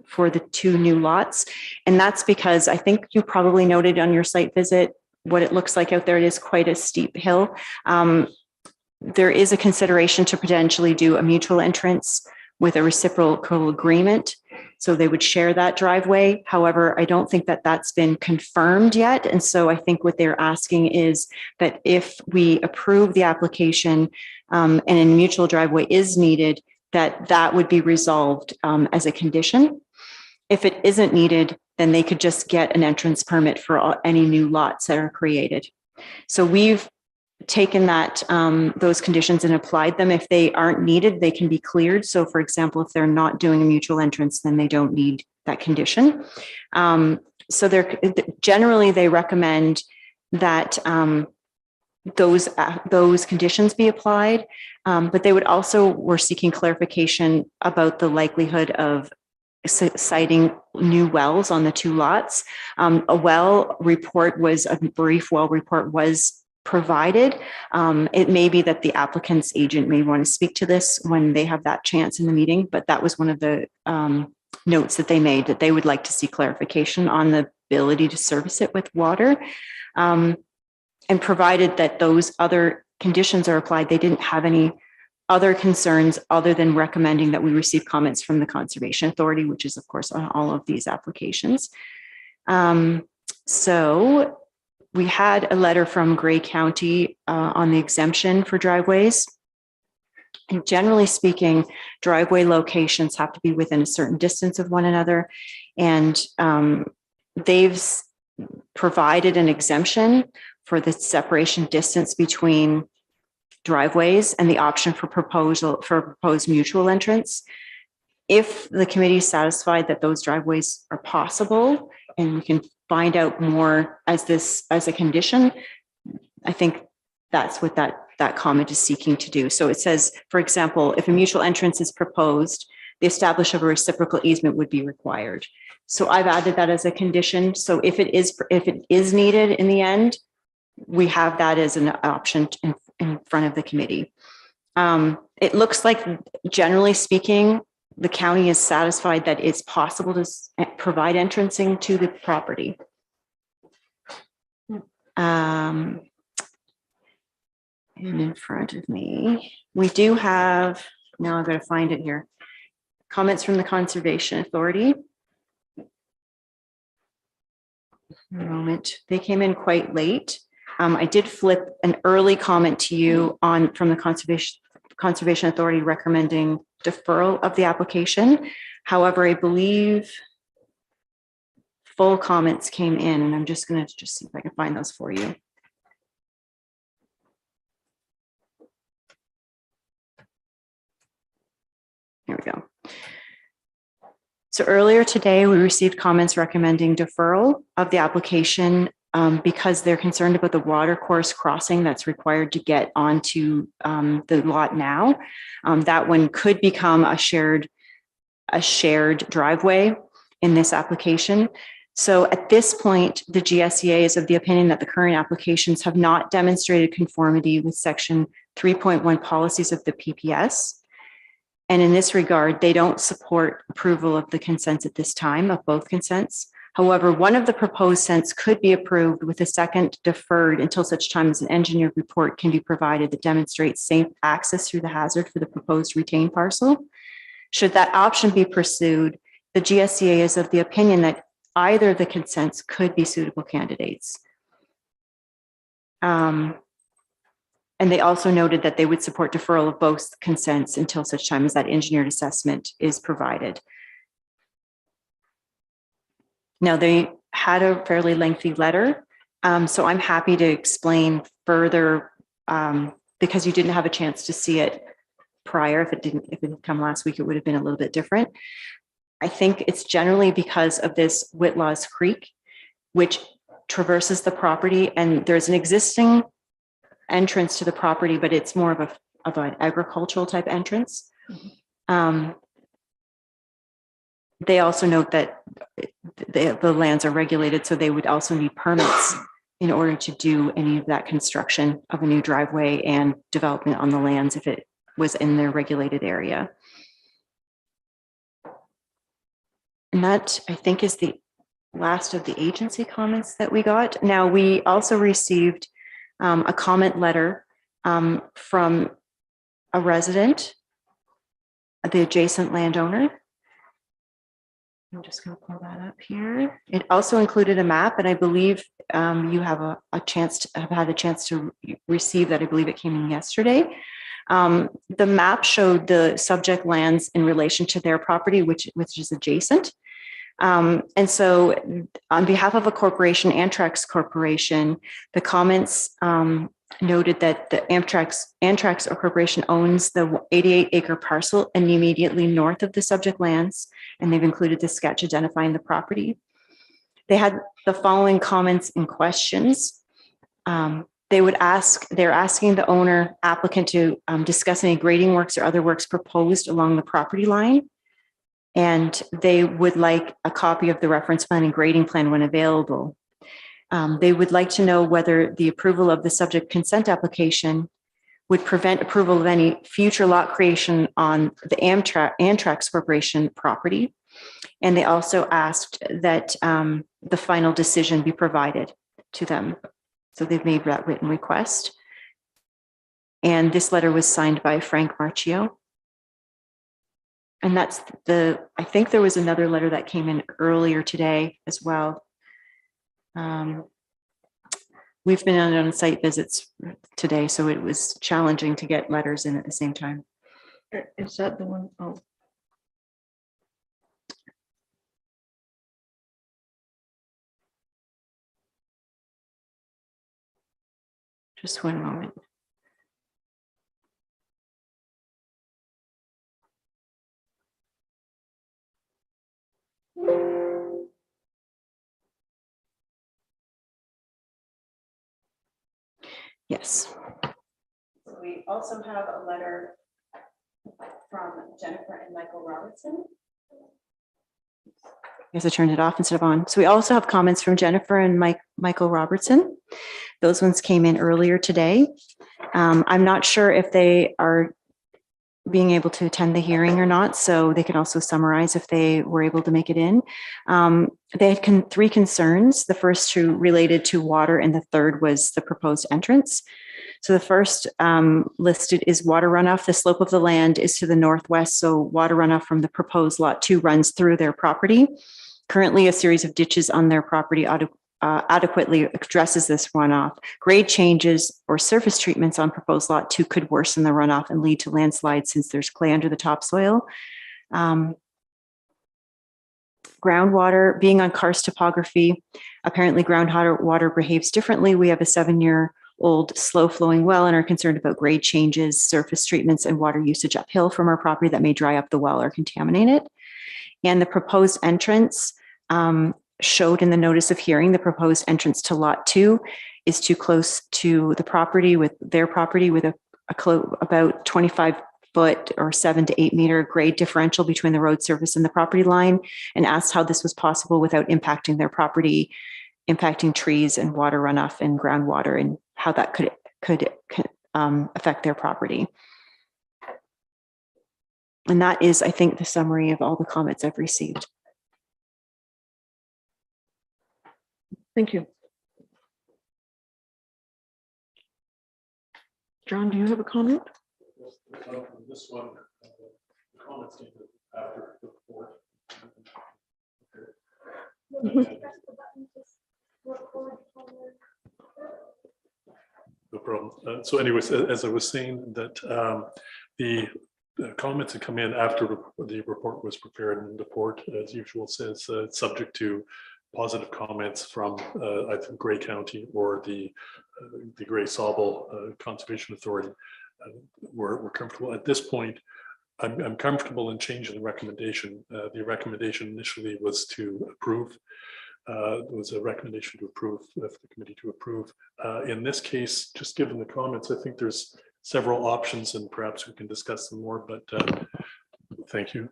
for the two new lots. And that's because I think you probably noted on your site visit what it looks like out there. It is quite a steep hill. There is a consideration to potentially do a mutual entrance with a reciprocal agreement. So they would share that driveway. However, I don't think that that's been confirmed yet. And so I think what they're asking is that if we approve the application and a mutual driveway is needed, that would be resolved as a condition. If it isn't needed, then they could just get an entrance permit for any new lots that are created. So we've taken those conditions and applied them. If they aren't needed, they can be cleared. So for example, if they're not doing a mutual entrance, then they don't need that condition. So generally they recommend that those conditions be applied, but they were seeking clarification about the likelihood of citing new wells on the two lots. A brief well report was provided. It may be that the applicant's agent may want to speak to this when they have that chance in the meeting, but that was one of the notes that they made, that they would like to see clarification on the ability to service it with water. And provided that those other conditions are applied, they didn't have any other concerns other than recommending that we receive comments from the Conservation Authority, which is of course on all of these applications. So we had a letter from Grey County on the exemption for driveways. And generally speaking, driveway locations have to be within a certain distance of one another. And they've provided an exemption for the separation distance between driveways and the option for proposed mutual entrance. If the committee is satisfied that those driveways are possible, and we can find out more as a condition, I think that's what that comment is seeking to do. So it says, for example, if a mutual entrance is proposed, the establishment of a reciprocal easement would be required. So I've added that as a condition. So if it is needed in the end, we have that as an option in front of the committee. It looks like, generally speaking, the county is satisfied that it's possible to provide entrancing to the property. And in front of me, we do have, now I've got to find it here, comments from the Conservation Authority. A moment, they came in quite late. I did flip an early comment to you on from the Conservation Authority recommending deferral of the application. However, I believe full comments came in, and I'm just going to see if I can find those for you. Here we go. So earlier today, we received comments recommending deferral of the application because they're concerned about the water course crossing that's required to get onto the lot now. That one could become a shared driveway in this application. So at this point, the GSEA is of the opinion that the current applications have not demonstrated conformity with section 3.1 policies of the PPS. And in this regard, they don't support approval of the consents at this time, of both consents. However, one of the proposed consents could be approved with a second deferred until such time as an engineered report can be provided that demonstrates safe access through the hazard for the proposed retained parcel. Should that option be pursued, the GSEA is of the opinion that either of the consents could be suitable candidates. And they also noted that they would support deferral of both consents until such time as that engineered assessment is provided. Now, they had a fairly lengthy letter, so I'm happy to explain further because you didn't have a chance to see it prior. If it didn't come last week, it would have been a little bit different. I think it's generally because of this Whitlaw's Creek, which traverses the property, and there's an existing entrance to the property, but it's more of an agricultural type entrance. They also note that the lands are regulated, so they would also need permits in order to do any of that construction of a new driveway and development on the lands if it was in their regulated area. And that, I think, is the last of the agency comments that we got. Now, we also received a comment letter from a resident, the adjacent landowner. I'm just going to pull that up here. It also included a map, and I believe you have had a chance to receive that. I believe it came in yesterday. The map showed the subject lands in relation to their property, which is adjacent. And so on behalf of a corporation, Antrax Corporation, the comments noted that the Antrax Corporation owns the 88-acre parcel and immediately north of the subject lands, and they've included the sketch identifying the property. They had the following comments and questions. They're asking the owner applicant to discuss any grading works or other works proposed along the property line. And they would like a copy of the reference plan and grading plan when available. They would like to know whether the approval of the subject consent application would prevent approval of any future lot creation on the Antrax Corporation property. And they also asked that the final decision be provided to them. So they've made that written request. And this letter was signed by Frank Marchio. And that's I think there was another letter that came in earlier today as well. We've been on site visits today, so it was challenging to get letters in at the same time. Is that the one? Oh. Just one moment. Yes. We also have a letter from Jennifer and Michael Robertson. I guess I turned it off instead of on. So we also have comments from Jennifer and Michael Robertson. Those ones came in earlier today. I'm not sure if they are being able to attend the hearing or not, so they can also summarize if they were able to make it in. They had three concerns. The first two related to water, and the third was the proposed entrance. So the first listed is water runoff. The slope of the land is to the northwest, so water runoff from the proposed lot 2 runs through their property. Currently, a series of ditches on their property adequately addresses this runoff. Grade changes or surface treatments on proposed lot 2 could worsen the runoff and lead to landslides since there's clay under the topsoil. Groundwater, being on karst topography, apparently groundwater behaves differently. We have a 7-year-old slow-flowing well and are concerned about grade changes, surface treatments, and water usage uphill from our property that may dry up the well or contaminate it. And the proposed entrance showed in the notice of hearing, the proposed entrance to lot 2 is too close to the property with about 25-foot or 7 to 8 meter grade differential between the road surface and the property line, and asked how this was possible without impacting their property, impacting trees and water runoff and groundwater, and how that could affect their property. And that is, I think, the summary of all the comments I've received. Thank you. John, do you have a comment? This one, the comments came after the report. No problem. So anyways, as I was saying, that the comments had come in after the report was prepared, and the report, as usual, says subject to positive comments from I think Grey County or the Grey Sauble Conservation Authority. We're comfortable at this point. I'm comfortable in changing the recommendation. The recommendation initially was to approve. It was a recommendation to approve, for the committee to approve. In this case, just given the comments, I think there's several options, and perhaps we can discuss them more. But thank you.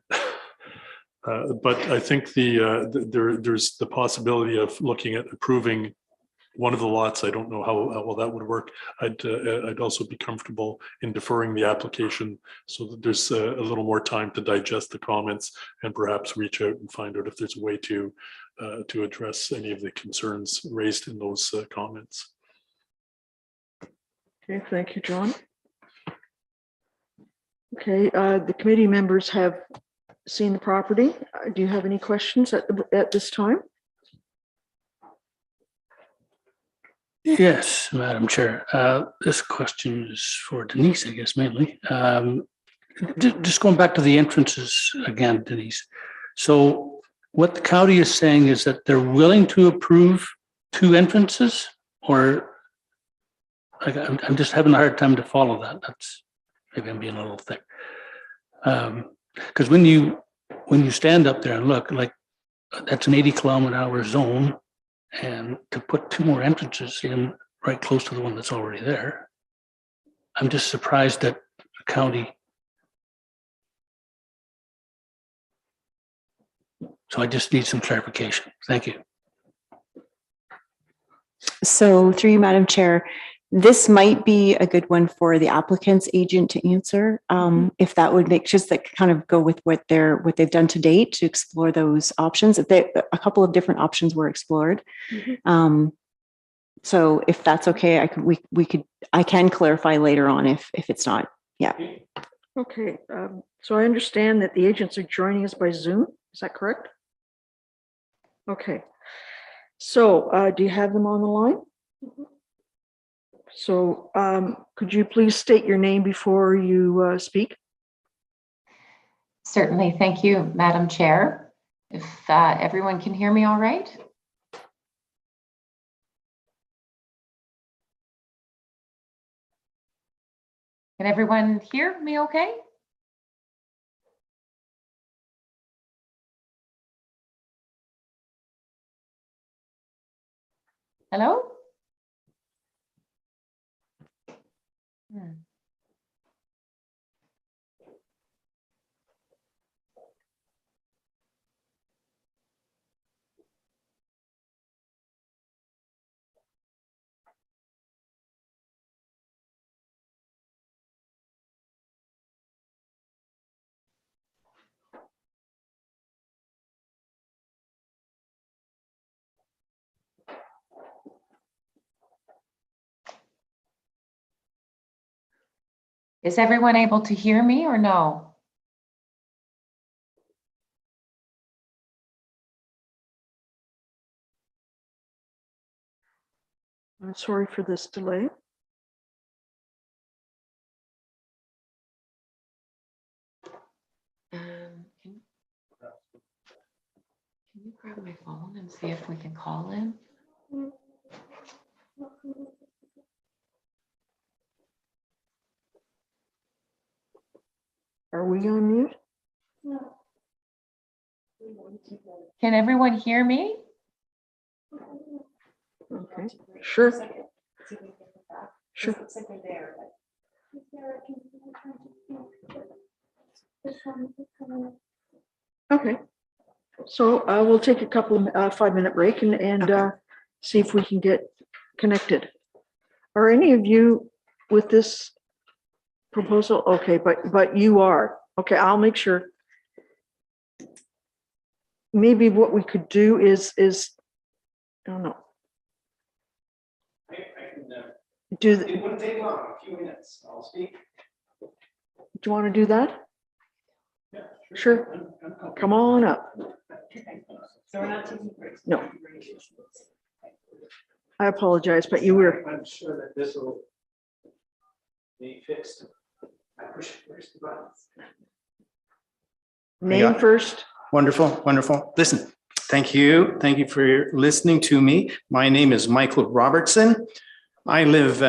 But I think there's the possibility of looking at approving one of the lots. I don't know how well that would work. I'd also be comfortable in deferring the application so that there's a little more time to digest the comments and perhaps reach out and find out if there's a way to address any of the concerns raised in those comments. Okay, thank you, John. Okay, the committee members have seen the property. Do you have any questions at this time? Yes, Madam Chair. This question is for Denise, I guess, mainly. Just going back to the entrances again, Denise. So what the county is saying is that they're willing to approve 2 entrances, or I'm just having a hard time to follow that. That's maybe I'm being a little thick. Because when you stand up there and look, like that's an 80-kilometer-an-hour zone, and to put 2 more entrances in right close to the one that's already there, I'm just surprised that the county. So I just need some clarification. Thank you. So through you, Madam Chair, this might be a good one for the applicant's agent to answer, if that would make just that kind of go with what they've done to date to explore those options. A couple of different options were explored. So if that's okay, I can clarify later on if it's not. Yeah. Okay, so I understand that the agents are joining us by Zoom. Is that correct? Okay. So do you have them on the line? So could you please state your name before you speak? Certainly. Thank you, Madam Chair. If everyone can hear me all right. Can everyone hear me okay? Hello? Is everyone able to hear me or no? I'm sorry for this delay. Can you grab my phone and see if we can call in? Are we on mute? Can everyone hear me? Okay, sure. Sure. Looks like they're there, Okay. So we'll take a couple of 5-minute break and see if we can get connected. Are any of you with this proposal? Okay, but you are. Okay, I'll make sure. Maybe what we could do is I don't know. Do It wouldn't take long, a few minutes, I'll speak. you want to do that? Yeah, Sure. Come on up. so we're not taking breaks. No. I apologize, but you were. I'm sure that this will be fixed. I push the buttons. Name got it. first. Wonderful, wonderful. Listen, thank you. Thank you for listening to me. My name is Michael Robertson. I live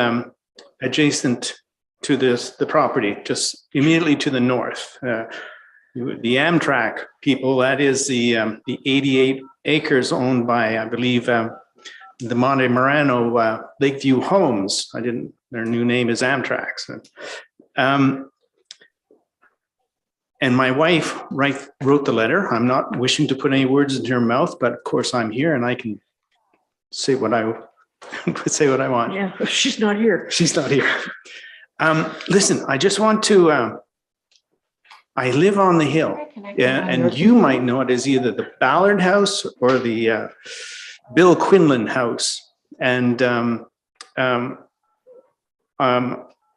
adjacent to the property, just immediately to the north. The Amtrak people, that is the 88 acres owned by, I believe, the Monte Morano Lakeview Homes. Their new name is Amtrak. So, and my wife wrote the letter. I'm not wishing to put any words into her mouth, but of course I'm here and I can say what I want. Yeah, she's not here. She's not here. Listen, I just want to, I live on the hill. Yeah, and you might know it as either the Ballard House or the Bill Quinlan House. And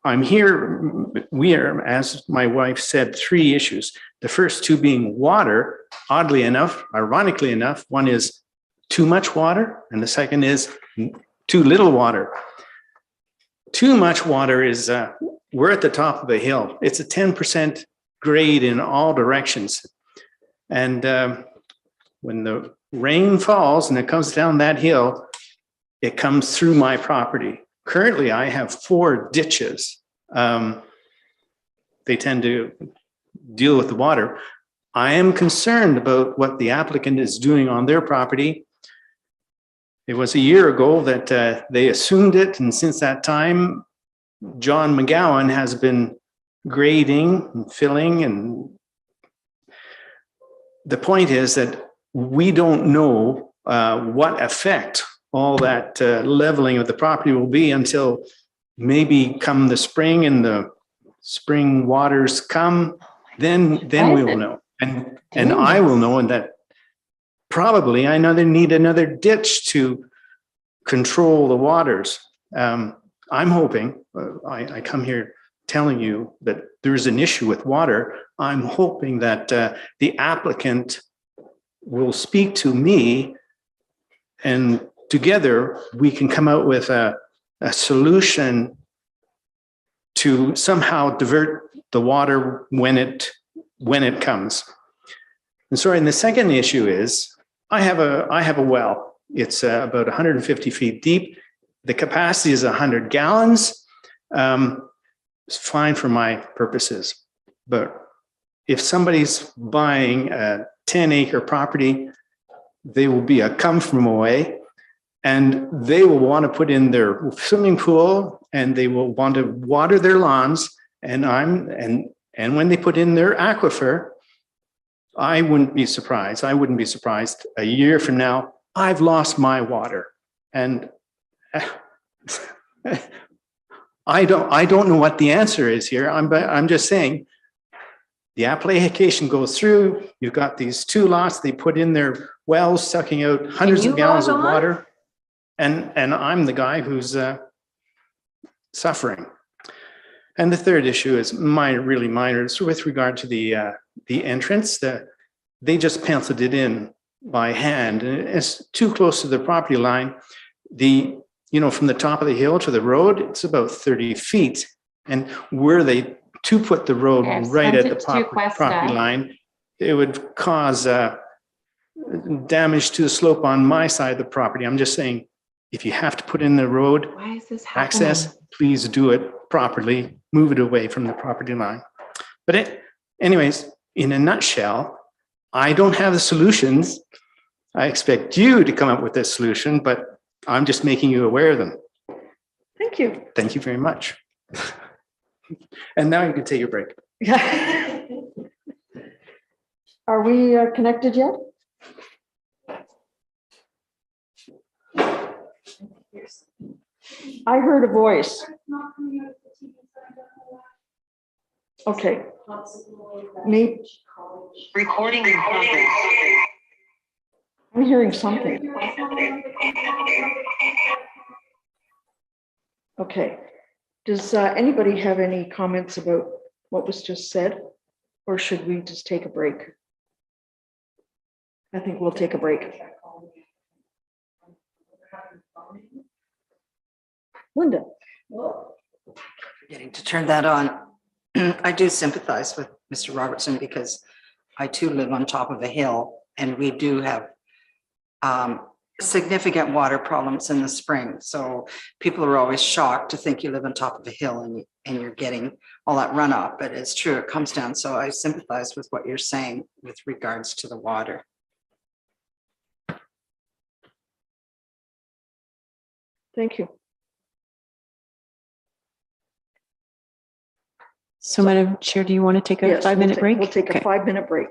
I'm here, we are, as my wife said, 3 issues. The first 2 being water, oddly enough, ironically enough, one is too much water, and the second is too little water. Too much water is, we're at the top of the hill. It's a 10% grade in all directions. And when the rain falls and it comes down that hill, it comes through my property. Currently, I have 4 ditches. They tend to deal with the water. I am concerned about what the applicant is doing on their property. It was a year ago that they assumed it, and since that time, John McGowan has been grading and filling, and the point is that we don't know what effect all that leveling of the property will be until maybe come the spring and the spring waters come, then we will know. And I will know, and that probably I need another ditch to control the waters. I'm hoping, I come here telling you that there's an issue with water. I'm hoping that the applicant will speak to me, and together we can come out with a solution to somehow divert the water when it comes. And sorry, and the second issue is I have a well. It's about 150 feet deep. The capacity is 100 gallons. It's fine for my purposes. But if somebody's buying a 10-acre property, they will be a come from away, and they will want to put in their swimming pool, and they will want to water their lawns. And when they put in their aquifer, I wouldn't be surprised. I wouldn't be surprised a year from now, I've lost my water. And I don't know what the answer is here. I'm just saying the application goes through. You've got these 2 lots. They put in their wells, sucking out hundreds of gallons of water. And I'm the guy who's suffering. And the third issue is minor, really minor. It's with regard to the entrance. They just penciled it in by hand, and it's too close to the property line. From the top of the hill to the road, it's about 30 feet. And were they to put the road Yes, right at the sent it to property Questa. line, it would cause damage to the slope on my side of the property. I'm just saying, if you have to put in the road Why is this happening? access, please do it properly, move it away from the property line. But anyways, in a nutshell, I don't have the solutions. I expect you to come up with a solution, but I'm just making you aware of them. Thank you. Thank you very much. And now you can take your break. Are we connected yet? I heard a voice. Okay. Me. Recording in progress. I'm hearing something. Okay. Does anybody have any comments about what was just said? Or should we just take a break? I think we'll take a break. Linda. Getting to turn that on. I do sympathize with Mr. Robertson because I too live on top of a hill and we do have significant water problems in the spring. So people are always shocked to think you live on top of a hill and you're getting all that runoff, but it's true, it comes down. So I sympathize with what you're saying with regards to the water. Thank you. So Madam Chair, do you want to take a Yes, 5-minute break? We'll take a Okay. 5-minute break.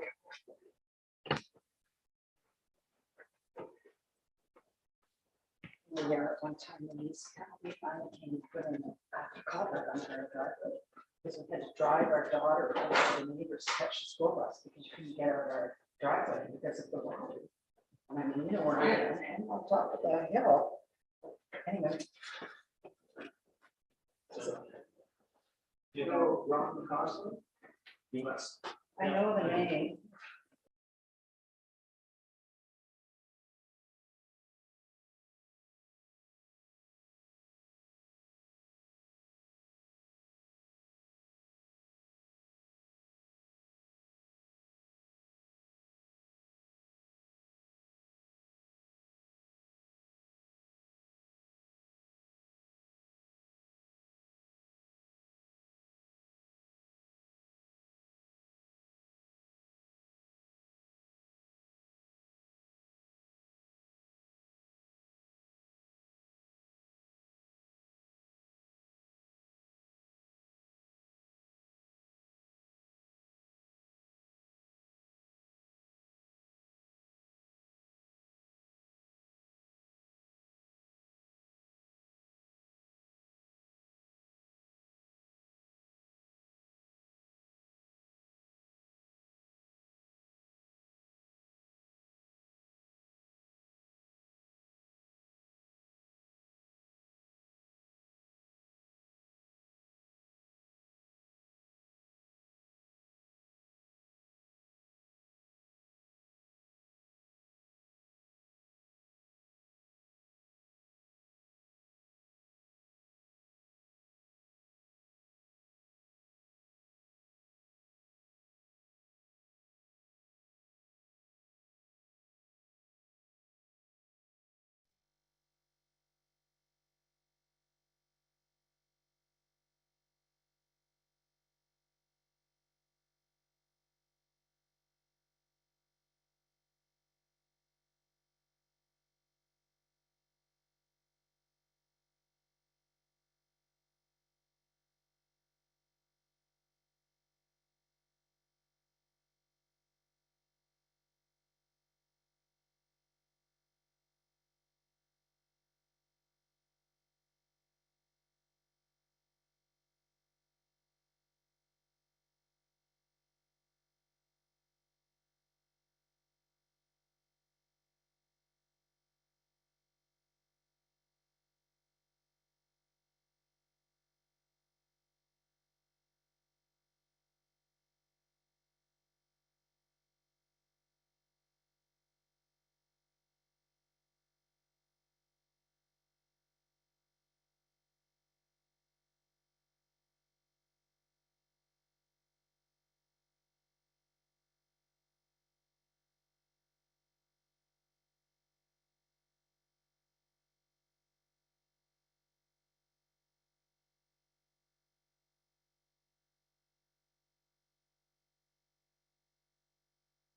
There at one time when these we finally came and put in a culvert under our driveway. Because we had to drive our daughter to the neighbors to catch the school bus because you couldn't get out of our driveway because of the water. And I mean, where I am, and on top of the hill. Anyway. You know Ron Cosmo? Yes. I know the name.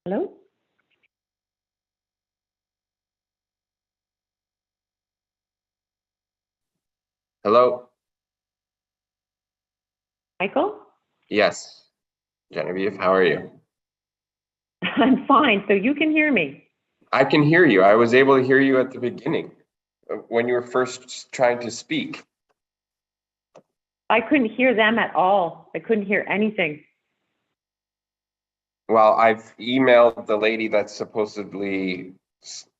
Hello? Hello? Michael? Yes. Genevieve, how are you? I'm fine, so you can hear me. I can hear you. I was able to hear you at the beginning when you were first trying to speak. I couldn't hear them at all. I couldn't hear anything. Well, I've emailed the lady that's supposedly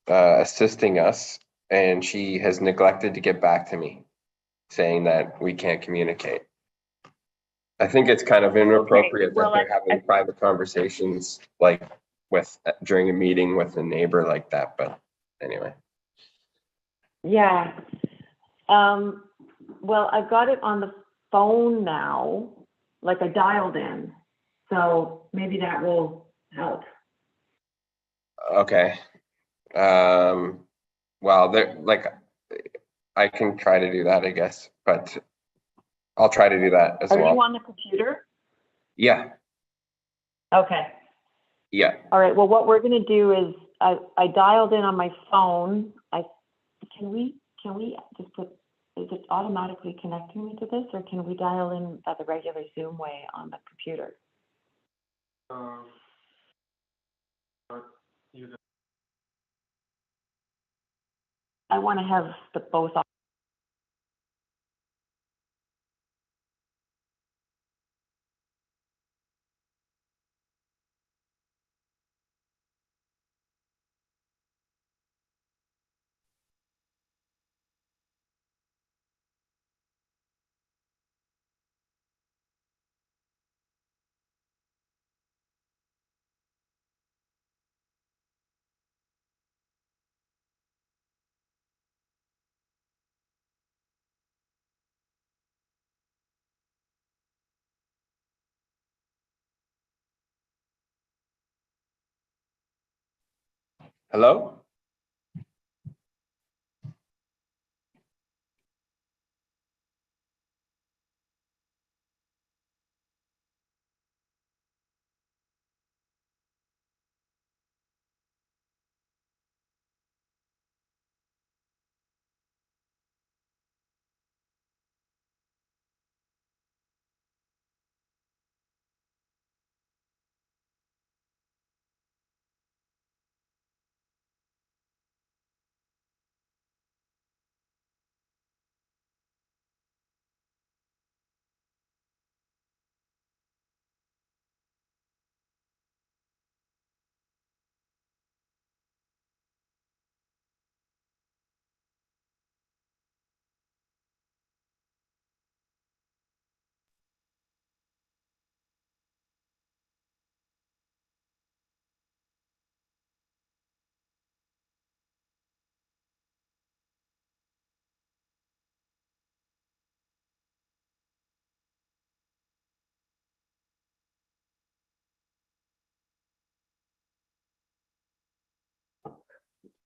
assisting us, and she has neglected to get back to me, saying that we can't communicate. I think it's kind of inappropriate Okay, well, that they're having private conversations like with during a meeting with a neighbor like that, but anyway. Yeah. Well, I've got it on the phone now, like I dialed in. So maybe that will help. Okay. Well, there, like, I can try to do that, I guess, but I'll try to do that as Are well. you on the computer? Yeah, Okay. yeah. All right. Well, what we're going to do is I dialed in on my phone. Can we just put, is it automatically connecting me to this, or can we dial in the regular Zoom way on the computer? I want to have the both. Hello?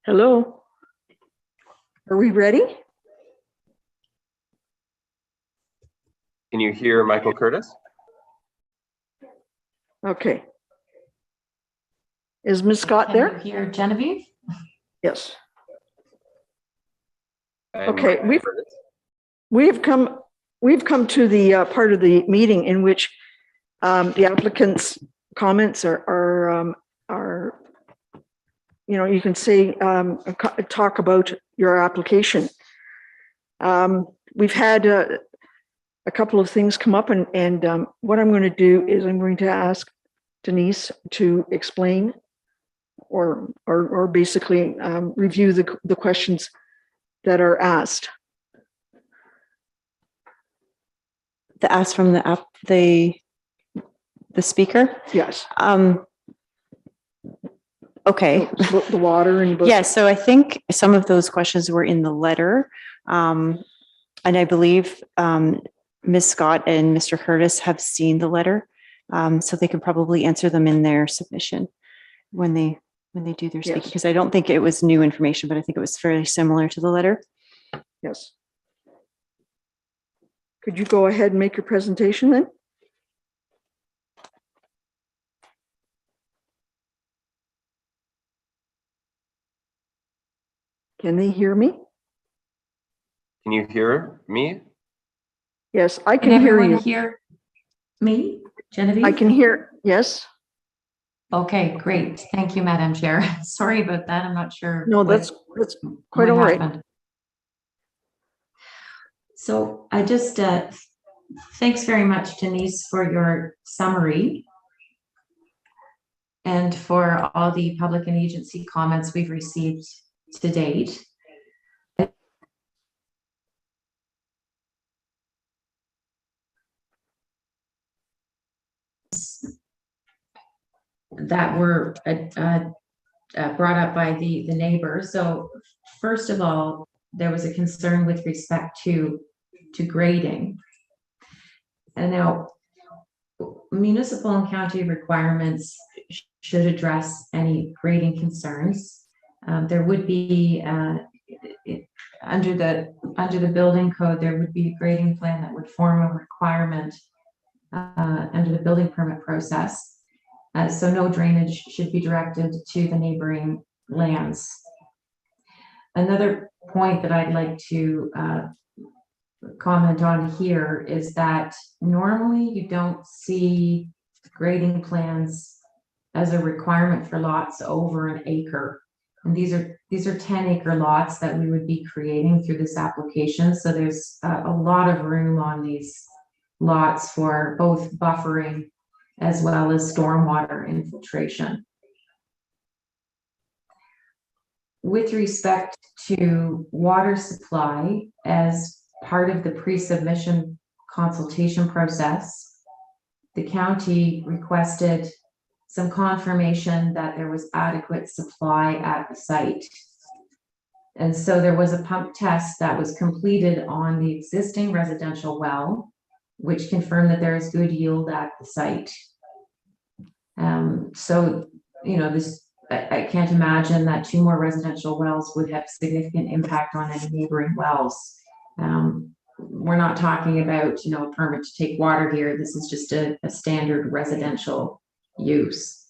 Hello? Are we ready? Can you hear Michael Curtis? Okay. Is Ms. Scott there? Can you hear Genevieve? Yes. And Okay, Michael Curtis? we've come to the part of the meeting in which the applicant's comments are you can say talk about your application. We've had a couple of things come up, and what I'm going to do is I'm going to ask Denise to explain or basically review the questions that are asked. The ask from the speaker. Yes. Okay. The water and. Yeah, so I think some of those questions were in the letter. And I believe Ms. Scott and Mr. Curtis have seen the letter. So they can probably answer them in their submission when they do their speaking, because I don't think it was new information, but I think it was fairly similar to the letter. Yes. Could you go ahead and make your presentation then? Can they hear me? Can you hear me? Yes, I Can can hear everyone you. hear me, Genevieve? I can hear, yes. Okay, great. Thank you, Madam Chair. Sorry about that. I'm not sure. No, that's quite all right. happened. So I just, thanks very much, Denise, for your summary and for all the public and agency comments we've received to date. That were brought up by the neighbor. So first of all, there was a concern with respect to grading. And now municipal and county requirements should address any grading concerns. There would be under the building code, there would be a grading plan that would form a requirement under the building permit process. So no drainage should be directed to the neighboring lands. Another point that I'd like to comment on here is that normally you don't see grading plans as a requirement for lots over an acre. And these are 10-acre lots that we would be creating through this application. So there's a lot of room on these lots for both buffering as well as stormwater infiltration. With respect to water supply, as part of the pre-submission consultation process, the county requested some confirmation that there was adequate supply at the site. And so there was a pump test that was completed on the existing residential well, which confirmed that there is good yield at the site. So, you know, I can't imagine that 2 more residential wells would have significant impact on any neighboring wells. We're not talking about, you know, a permit to take water here. This is just a standard residential use.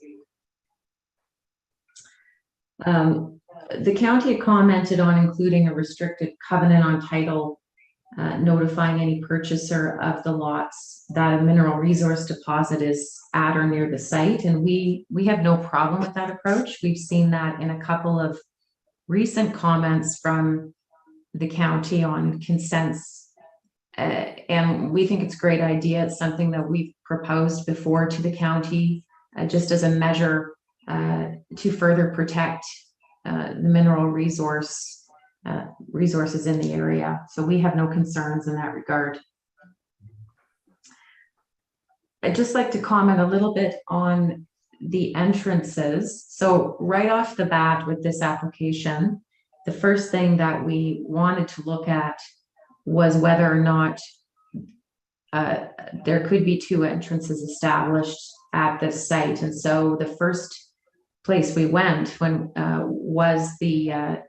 The county had commented on including a restricted covenant on title, notifying any purchaser of the lots that a mineral resource deposit is at or near the site. And we have no problem with that approach. We've seen that in a couple of recent comments from the county on consents. And we think it's a great idea. It's something that we've proposed before to the county, just as a measure to further protect the mineral resources in the area. So we have no concerns in that regard. I'd just like to comment a little bit on the entrances. So right off the bat with this application, the first thing that we wanted to look at was whether or not there could be 2 entrances established at this site. And so the first place we went was the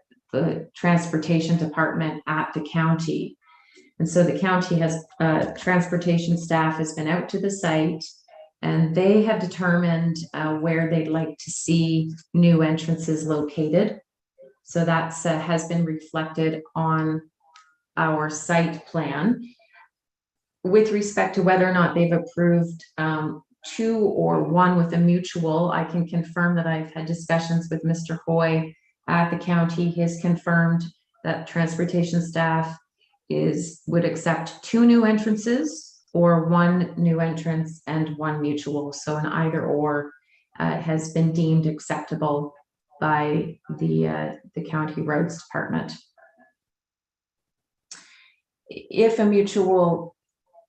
transportation department at the county. And so the county has transportation staff has been out to the site, and they have determined where they'd like to see new entrances located. So that's has been reflected on our site plan. With respect to whether or not they've approved 2 or 1 with a mutual, I can confirm that I've had discussions with Mr. Hoy at the county. He has confirmed that transportation staff would accept 2 new entrances or 1 new entrance and 1 mutual. So an either or has been deemed acceptable by the county roads department. If a mutual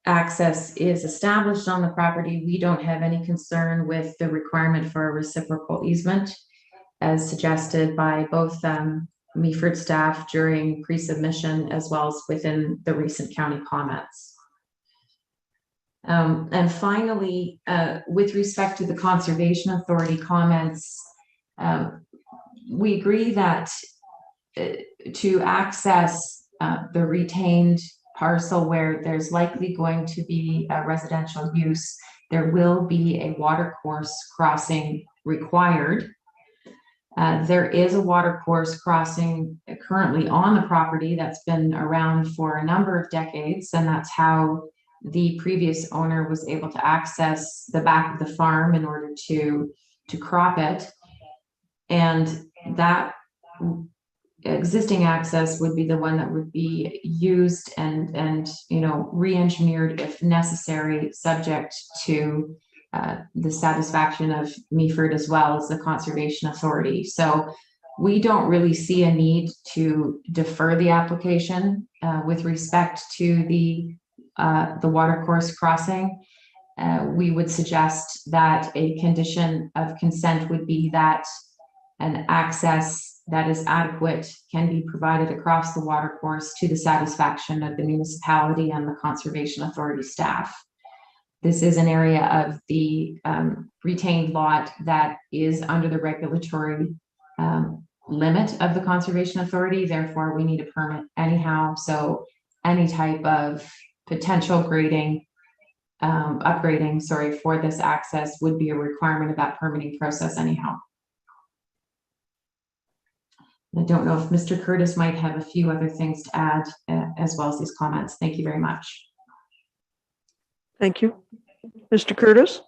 access is established on the property, we don't have any concern with the requirement for a reciprocal easement, as suggested by both Meaford staff during pre-submission as well as within the recent county comments. And finally, with respect to the Conservation Authority comments, we agree that to access the retained parcel where there's likely going to be a residential use, there will be a water course crossing required. There is a water course crossing currently on the property that's been around for a number of decades, and that's how the previous owner was able to access the back of the farm in order to crop it. And that existing access would be the one that would be used and re-engineered if necessary, subject to the satisfaction of Meaford as well as the Conservation Authority. So we don't really see a need to defer the application with respect to the watercourse crossing. We would suggest that a condition of consent would be that an access that is adequate can be provided across the watercourse to the satisfaction of the municipality and the Conservation Authority staff. This is an area of the retained lot that is under the regulatory limit of the Conservation Authority. Therefore, we need a permit anyhow. So any type of potential upgrading, for this access would be a requirement of that permitting process anyhow. I don't know if Mr. Curtis might have a few other things to add as well as these comments. Thank you very much. Thank you. Mr. Curtis?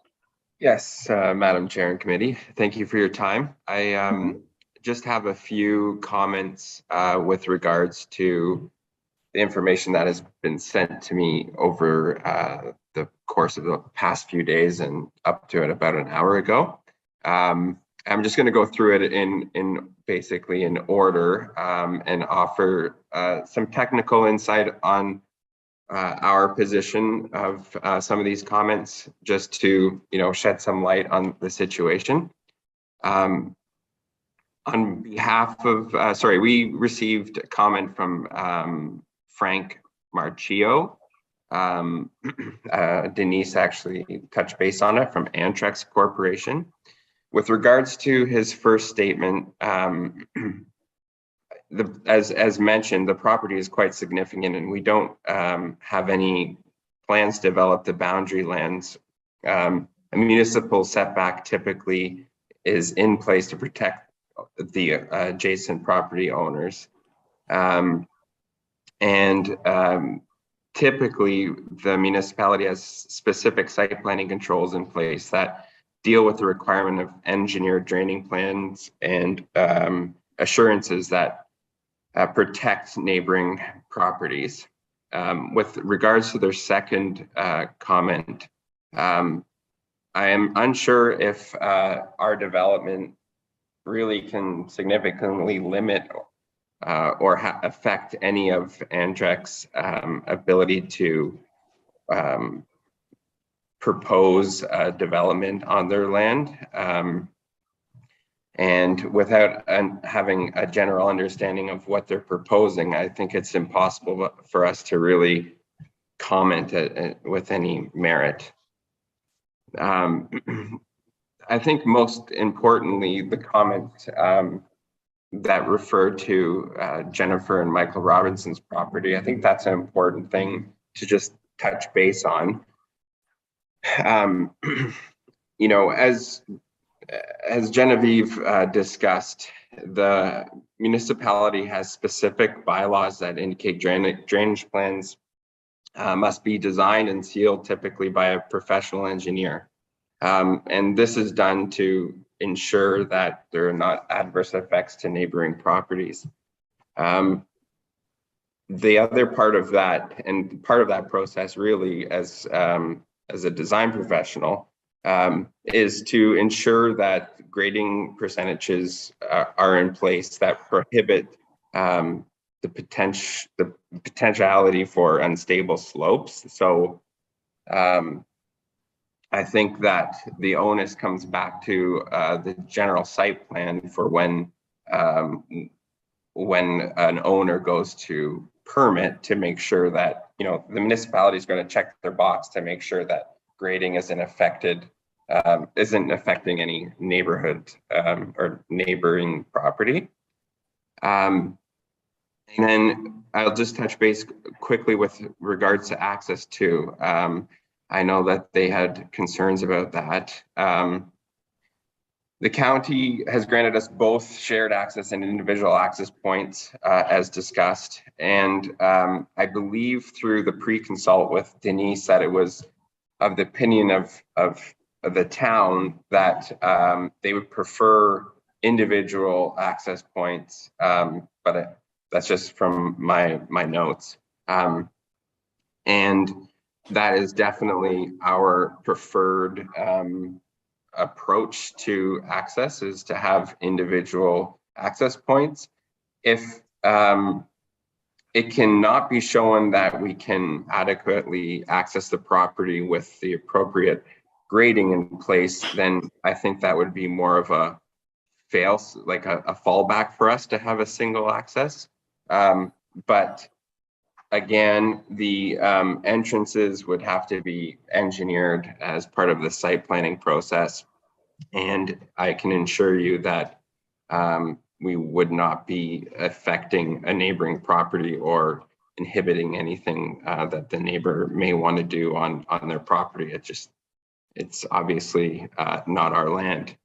Yes, Madam Chair and Committee, thank you for your time. I just have a few comments with regards to the information that has been sent to me over the course of the past few days and up to it about an hour ago. I'm just going to go through it in basically in order and offer some technical insight on our position of some of these comments, just to shed some light on the situation. On behalf of, we received a comment from Frank Marchio. Denise actually touched base on it, from Antrex Corporation. With regards to his first statement, as mentioned, the property is quite significant, and we don't have any plans to develop the boundary lands. A municipal setback typically is in place to protect the adjacent property owners. Typically, the municipality has specific site planning controls in place that deal with the requirement of engineered draining plans and assurances that protect neighboring properties. With regards to their second comment, I am unsure if our development really can significantly limit or affect any of Andrex's ability to propose development on their land. And without having a general understanding of what they're proposing, I think it's impossible for us to really comment with any merit. I think most importantly, the comment that referred to Jennifer and Michael Robinson's property, I think that's an important thing to just touch base on. As Genevieve discussed, the municipality has specific bylaws that indicate drainage plans must be designed and sealed typically by a professional engineer. And this is done to ensure that there are not adverse effects to neighboring properties. The other part of that, and part of that process really as a design professional, is to ensure that grading percentages are in place that prohibit the potentiality for unstable slopes. So I think that the onus comes back to the general site plan for when an owner goes to permit, to make sure that the municipality is going to check their box to make sure that grading isn't affecting any neighborhood or neighboring property. And then I'll just touch base quickly with regards to access too. I know that they had concerns about that. The county has granted us both shared access and individual access points as discussed. And I believe through the pre-consult with Denise that it was of the opinion of the town that they would prefer individual access points. But that's just from my notes. And that is definitely our preferred approach to access, is to have individual access points. If it cannot be shown that we can adequately access the property with the appropriate grading in place, then I think that would be more of a like a fallback for us to have a single access. But again, the entrances would have to be engineered as part of the site planning process. And I can assure you that we would not be affecting a neighboring property or inhibiting anything that the neighbor may want to do on their property. It's obviously not our land.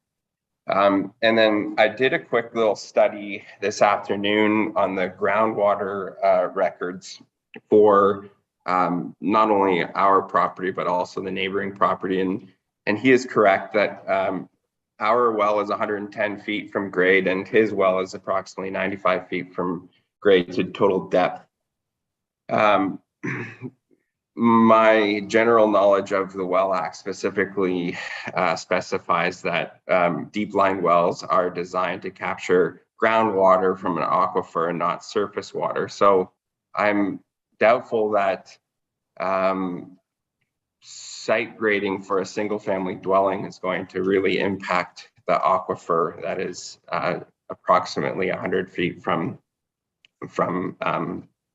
And then I did a quick little study this afternoon on the groundwater records for not only our property, but also the neighboring property. And he is correct that our well is 110 feet from grade and his well is approximately 95 feet from grade to total depth. My general knowledge of the Well Act specifically specifies that deep line wells are designed to capture groundwater from an aquifer and not surface water. So I'm doubtful that site grading for a single family dwelling is going to really impact the aquifer that is approximately 100 feet from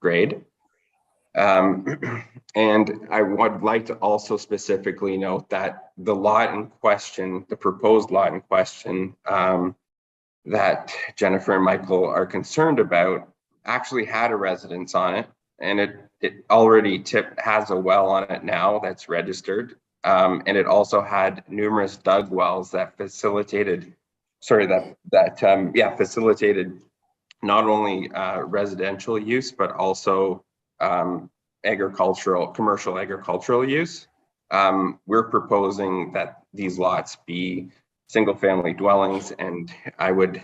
grade. And I would like to also specifically note that the lot in question, the proposed lot in question that Jennifer and Michael are concerned about, actually had a residence on it, and it already has a well on it now that's registered, and it also had numerous dug wells that facilitated, facilitated not only residential use but also commercial agricultural use. We're proposing that these lots be single family dwellings, and I would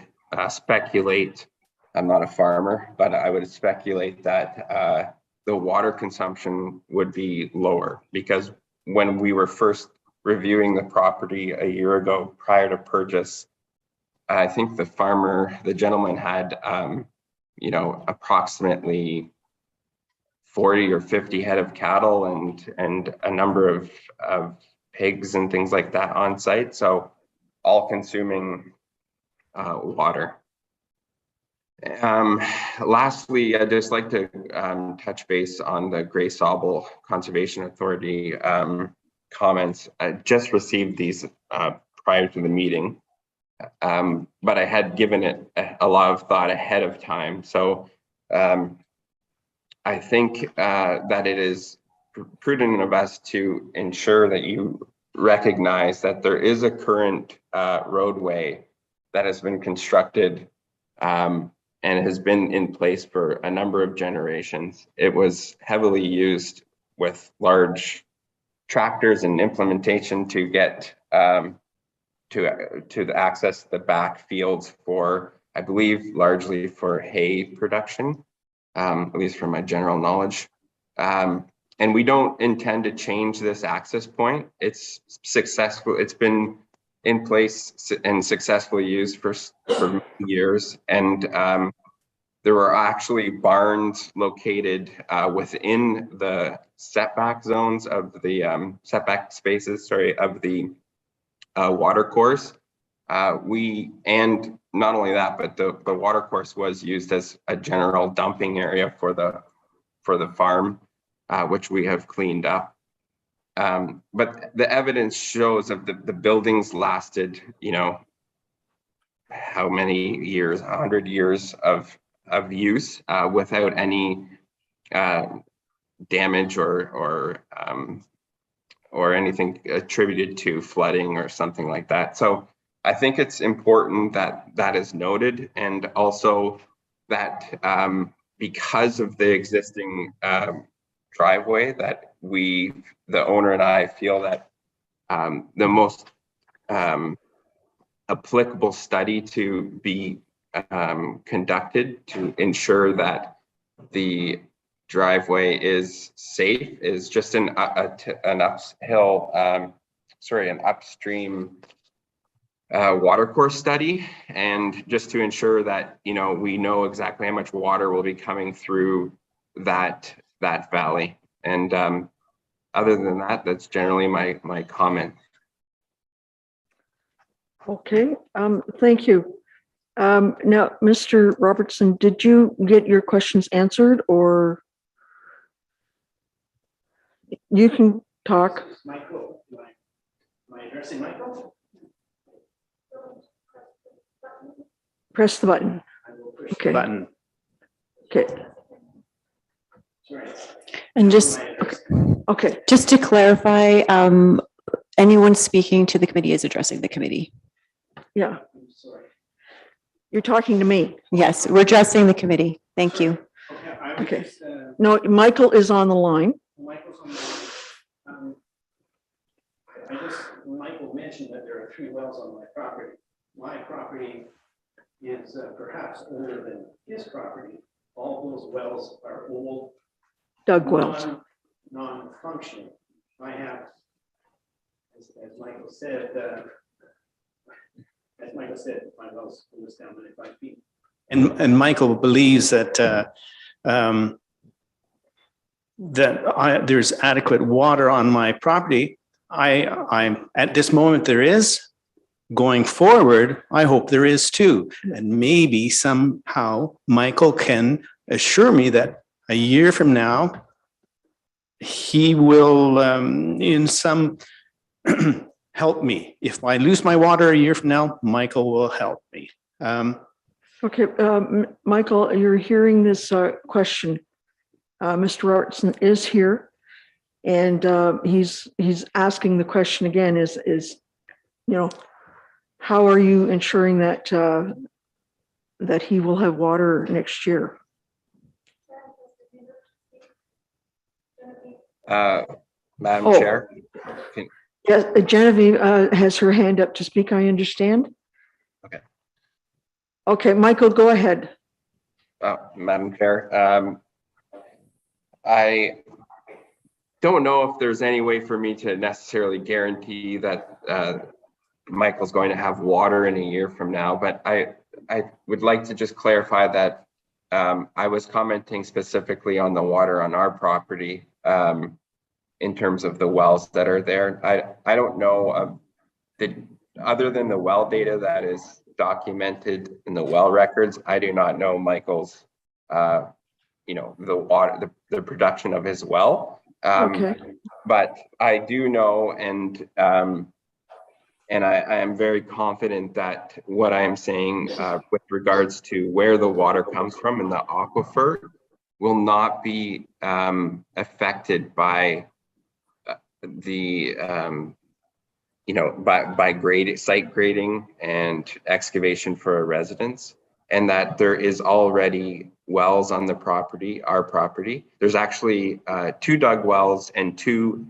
speculate, I'm not a farmer, but I would speculate that the water consumption would be lower, because when we were first reviewing the property a year ago prior to purchase, I think the gentleman had approximately 40 or 50 head of cattle and a number of pigs and things like that on site. So all consuming water. Lastly, I'd just like to touch base on the Grey Sauble Conservation Authority comments. I just received these prior to the meeting, but I had given it a lot of thought ahead of time. So I think that it is prudent of us to ensure that you recognize that there is a current roadway that has been constructed and has been in place for a number of generations. It was heavily used with large tractors and implementation to get to access the back fields for, I believe, largely for hay production, at least from my general knowledge. And we don't intend to change this access point. It's successful. It's been in place and successfully used for years. And there were actually barns located within the setback zones of the setback spaces, of the water course. And not only that, but the water course was used as a general dumping area for the farm, which we have cleaned up. But the evidence shows of the buildings lasted, how many years, 100 years of use without any damage or anything attributed to flooding or something like that. So I think it's important that that is noted, and also that because of the existing driveway, that the owner and I feel that the most applicable study to be conducted to ensure that the driveway is safe is just an upstream watercourse study, and just to ensure that we know exactly how much water will be coming through that valley. And other than that, that's generally my comment. Okay, thank you. Now, Mr. Robertson, did you get your questions answered, or you can talk? Michael, am I addressing Michael? Press the button. Okay. Button. Okay. And just, Okay. just to clarify, anyone speaking to the committee is addressing the committee. Yeah. You're talking to me. Yes, we're addressing the committee. Thank you. Okay. No, Michael is on the line. Michael's on the line. Michael mentioned that there are 3 wells on my property. My property is perhaps older than his property. All those wells are old. Dug wells. Non-functioning. I have, as Michael said, my house was down 95 feet. And Michael believes that there's adequate water on my property. I'm at this moment there is. Going forward, I hope there is too. And maybe somehow Michael can assure me that a year from now, he will in some help me. If I lose my water a year from now, Michael will help me. Okay, Michael, you're hearing this question. Mr. Robertson is here, and he's asking the question again: is how are you ensuring that that he will have water next year? Madam Chair. Yes, Genevieve has her hand up to speak, I understand. Okay. Okay, Michael, go ahead. Madam Chair, I don't know if there's any way for me to necessarily guarantee that Michael's going to have water in a year from now, but I would like to just clarify that I was commenting specifically on the water on our property in terms of the wells that are there. I don't know other than the well data that is documented in the well records, I do not know Michael's the water, the production of his well. Okay. But I do know, and I am very confident that what I am saying with regards to where the water comes from in the aquifer will not be affected by the by site grading and excavation for a residence, and that there is already wells on the property, our property. There's actually 2 dug wells and 2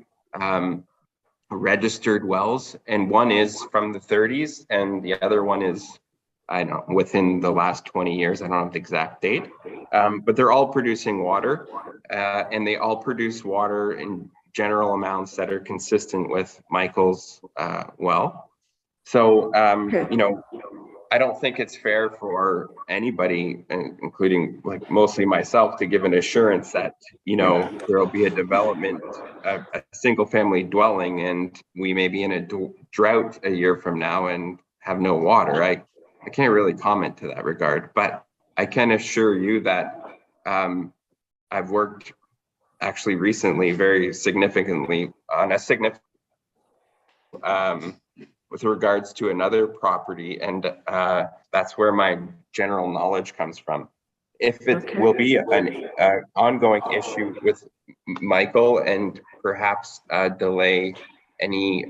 registered wells, and one is from the 30s and the other one is, I don't know, within the last 20 years. I don't have the exact date, but they're all producing water, and they all produce water in general amounts that are consistent with Michael's well. So, I don't think it's fair for anybody, including like mostly myself, to give an assurance that, there'll be a development, a single family dwelling, and we may be in a drought a year from now and have no water. I can't really comment to that regard, but I can assure you that I've worked actually recently very significantly on a significant with regards to another property, and that's where my general knowledge comes from. If it will be an ongoing issue with Michael and perhaps delay any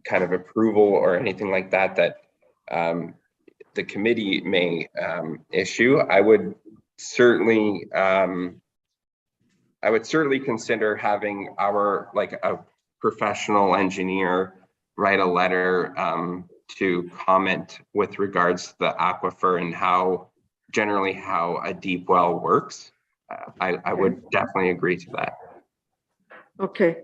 kind of approval or anything like that that the committee may issue, I would certainly consider having our, like, a professional engineer write a letter to comment with regards to the aquifer and generally how a deep well works. I would definitely agree to that. Okay.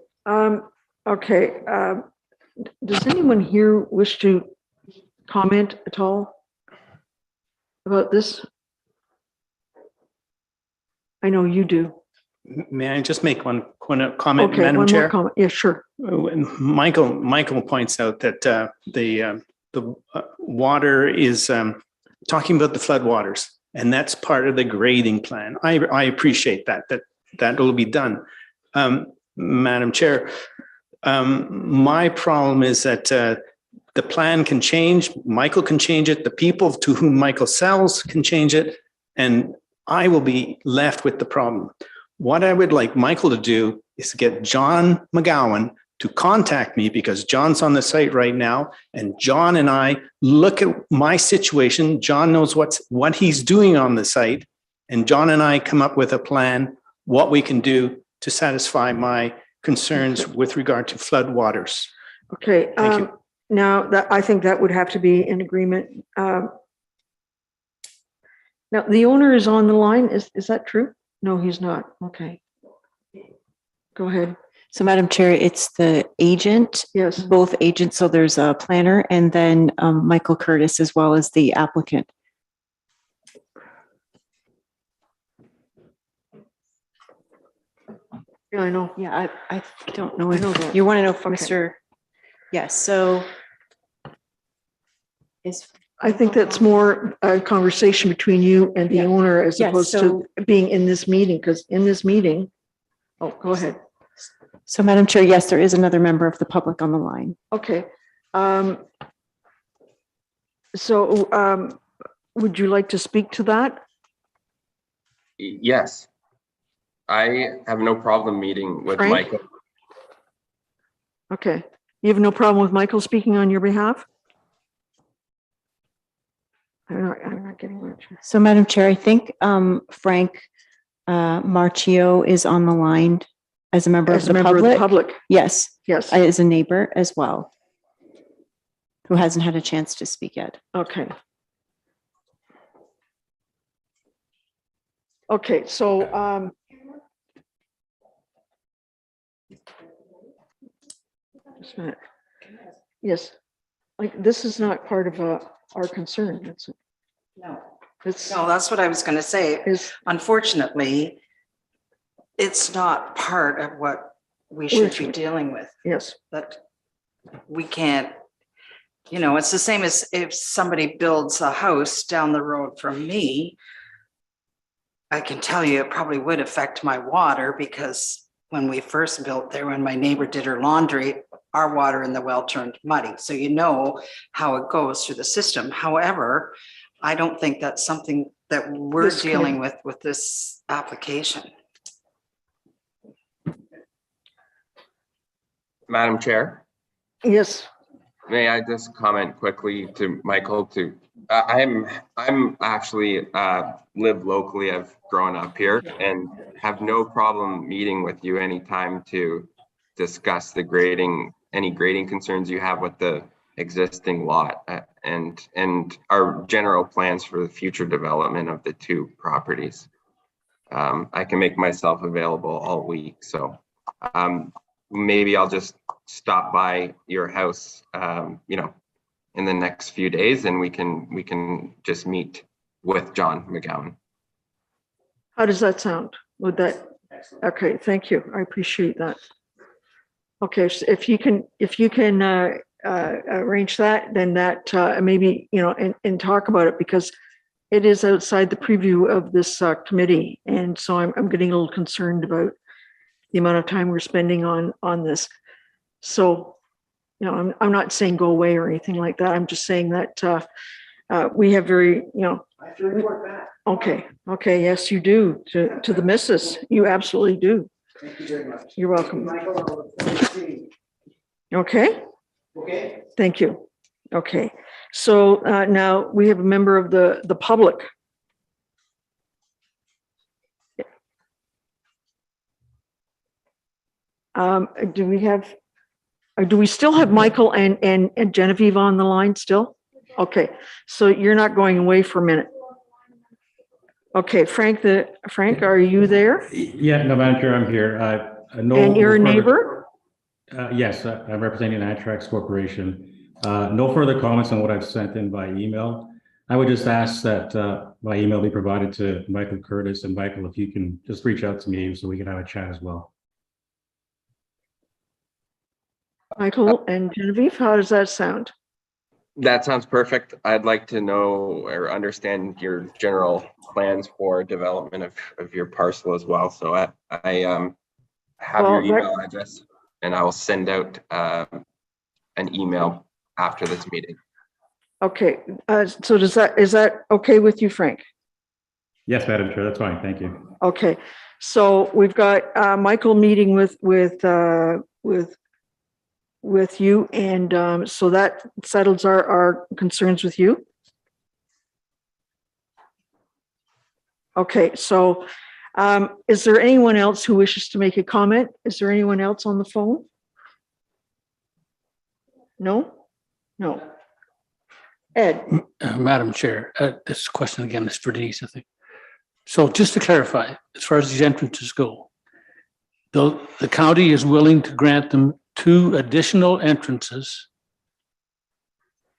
Does anyone here wish to comment at all about this? I know you do. May I just make one comment, Okay, Madam one Chair? more comment. Yeah, sure. When Michael points out that the water is talking about the floodwaters, and that's part of the grading plan. I appreciate that will be done. Madam Chair, my problem is that the plan can change, Michael can change it, the people to whom Michael sells can change it, and I will be left with the problem. What I would like Michael to do is get John McGowan to contact me, because John's on the site right now, and John and I look at my situation. John knows what he's doing on the site, and John and I come up with a plan, what we can do to satisfy my concerns with regard to flood waters. Okay. Thank you. Now I think that would have to be in agreement. Now the owner is on the line. Is that true? No, he's not. Okay. Go ahead. So Madam Chair, it's the agent. Yes. Both agents. So there's a planner and then Michael Curtis as well as the applicant. Yeah, I know. Yeah, I don't know. I know that. You want to know from Okay. Mr. Yes, so I think that's more a conversation between you and the Yeah. owner as Yes, opposed to being in this meeting, because in this meeting, oh, go ahead. So Madam Chair, yes, there is another member of the public on the line. Okay. Would you like to speak to that? Yes. I have no problem meeting with Frank? Michael. Okay. You have no problem with Michael speaking on your behalf? I'm not getting much. So Madam Chair, I think Frank Marchio is on the line as a member As of a the member of the public. public, Yes, yes. as a neighbor as well, who hasn't had a chance to speak yet. Okay. Okay, so, just a minute. Yes, like, this is not part of our concern. No, It's, that's what I was gonna say. is, Unfortunately, it's not part of what we should be dealing with. yes, That we can't, it's the same as if somebody builds a house down the road from me. I can tell you it probably would affect my water, because when we first built there, when my neighbor did her laundry, our water in the well turned muddy. So you know how it goes through the system. However, I don't think that's something that we're This dealing with this application. Madam Chair, yes, may I just comment quickly to Michael I'm actually live locally. I've grown up here and have no problem meeting with you anytime to discuss the grading, any grading concerns you have with the existing lot and our general plans for the future development of the two properties. I can make myself available all week, so maybe I'll just stop by your house, in the next few days, and we can just meet with John McGowan. how does that sound? Would that, okay, thank you. I appreciate that. Okay, so if you can arrange that, then that maybe, and talk about it, because it is outside the preview of this committee. And so I'm getting a little concerned about the amount of time we're spending on this. So, I'm not saying go away or anything like that. I'm just saying that we have very, I have to report back. okay, yes, you do, to the missus. You absolutely do. Thank you very much. You're welcome. Michael, Okay. Okay. Thank you. Okay, so now we have a member of the public. Do we have, do we still have Michael and Genevieve on the line still? Okay, so you're not going away for a minute. Okay, Frank, are you there? Yeah, no, Madam Chair, I'm here. And you're a neighbor? Yes, I'm representing Antrax Corporation. No further comments on what I've sent in by email. I would just ask that my email be provided to Michael Curtis, and Michael, if you can just reach out to me so we can have a chat as well. Michael and Genevieve, how does that sound? That sounds perfect. I'd like to know or understand your general plans for development of your parcel as well. So I have your email address, and I will send out an email after this meeting. Okay, so is that okay with you, Frank? Yes, Madam Chair, that's fine. Thank you. Okay, so we've got Michael meeting with you, and so that settles our concerns with you. Okay, so is there anyone else who wishes to make a comment? Is there anyone else on the phone? No? No. Ed? Madam Chair, this question again is for Denise, I think. So just to clarify, as far as these entrances go, the county is willing to grant them 2 additional entrances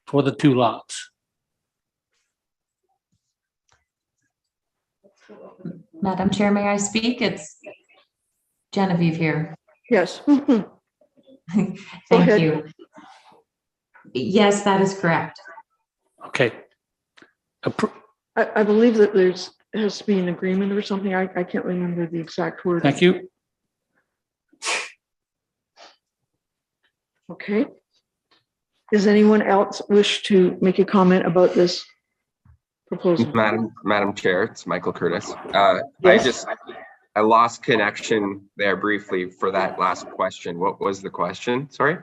for the 2 lots. Madam Chair, may I speak? It's Genevieve here. Yes. Thank you. Yes, that is correct. Okay. I believe that has to be an agreement or something. I can't remember the exact word. Thank you. Okay. Does anyone else wish to make a comment about this proposal? Madam Chair, it's Michael Curtis. Yes. I lost connection there briefly for that last question. What was the question? Sorry.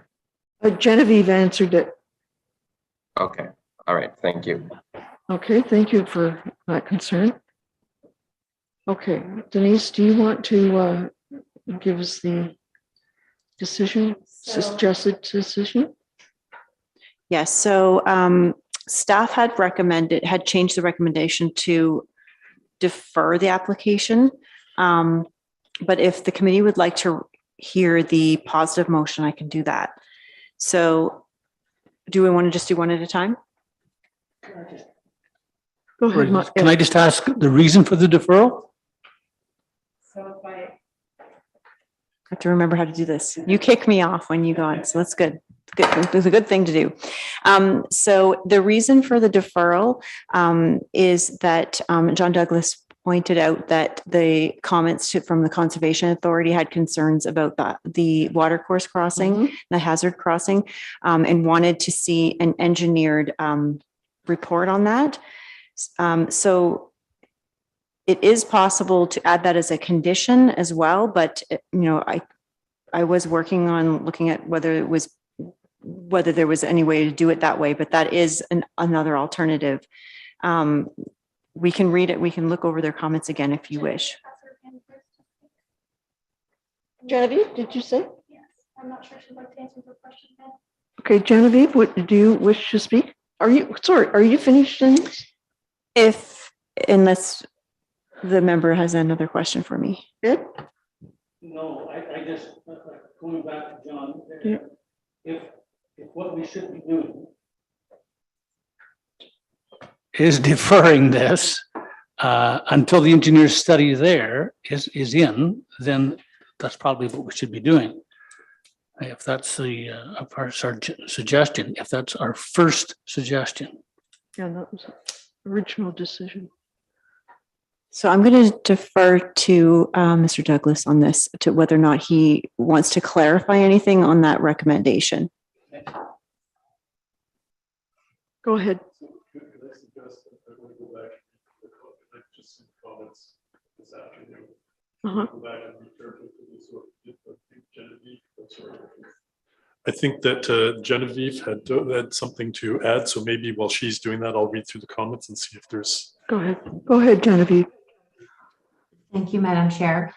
Genevieve answered it. Okay. All right. Thank you. Okay, thank you for that concern. Okay, Denise, do you want to give us the decision, suggested decision? Yes, so staff had changed the recommendation to defer the application. But if the committee would like to hear the positive motion, I can do that. So do we want to just do one at a time? Go ahead. Can I just ask the reason for the deferral? So if I have to remember how to do this. You kick me off when you go on, so that's good. It's a good thing to do. So the reason for the deferral is that John Douglas pointed out that the comments from the Conservation Authority had concerns about the watercourse crossing, the hazard crossing, and wanted to see an engineered report on that. So it is possible to add that as a condition as well, but I was working on looking at whether there was any way to do it that way, but that is another alternative. We can read it. We can look over their comments again if you wish. Genevieve, did you say? Yes, I'm not sure she'd like to answer the question then. Okay, Genevieve, do you wish to speak? Are you finished, Denise? Unless the member has another question for me. Ed? No, I guess going back to John, Yeah. if what we should be doing is deferring this until the engineer's study there is in, then that's probably what we should be doing. If that's our suggestion, if that's our first suggestion. Yeah, that was the original decision. So I'm going to defer to Mr. Douglas on this, to whether or not he wants to clarify anything on that recommendation. Go ahead. I think that Genevieve had something to add, so maybe while she's doing that, I'll read through the comments and see if there's. Go ahead, Genevieve. Thank you, Madam Chair.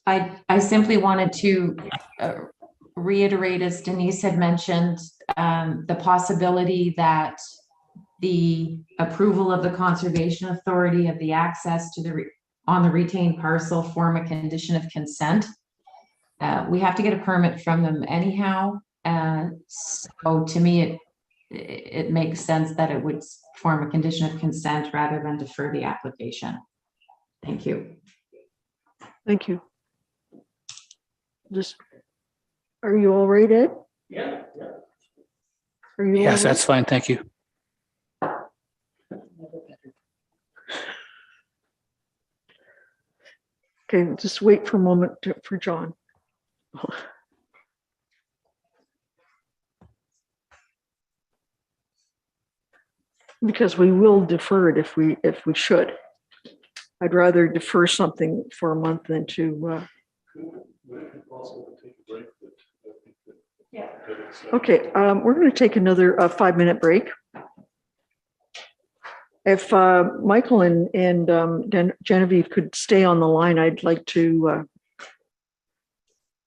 I simply wanted to reiterate, as Denise had mentioned, the possibility that the approval of the Conservation Authority of the access to the on the retained parcel form a condition of consent. We have to get a permit from them anyhow. So to me, it makes sense that it would form a condition of consent rather than defer the application. Thank you. Thank you. Just, are you all right, Ed? Yeah. Are you all Yes, right? that's fine. Thank you. Okay, just wait for a moment for John. Because we will defer it if we should. I'd rather defer something for a month than to. Okay, we're going to take another 5-minute break. If Michael and Genevieve could stay on the line, I'd like to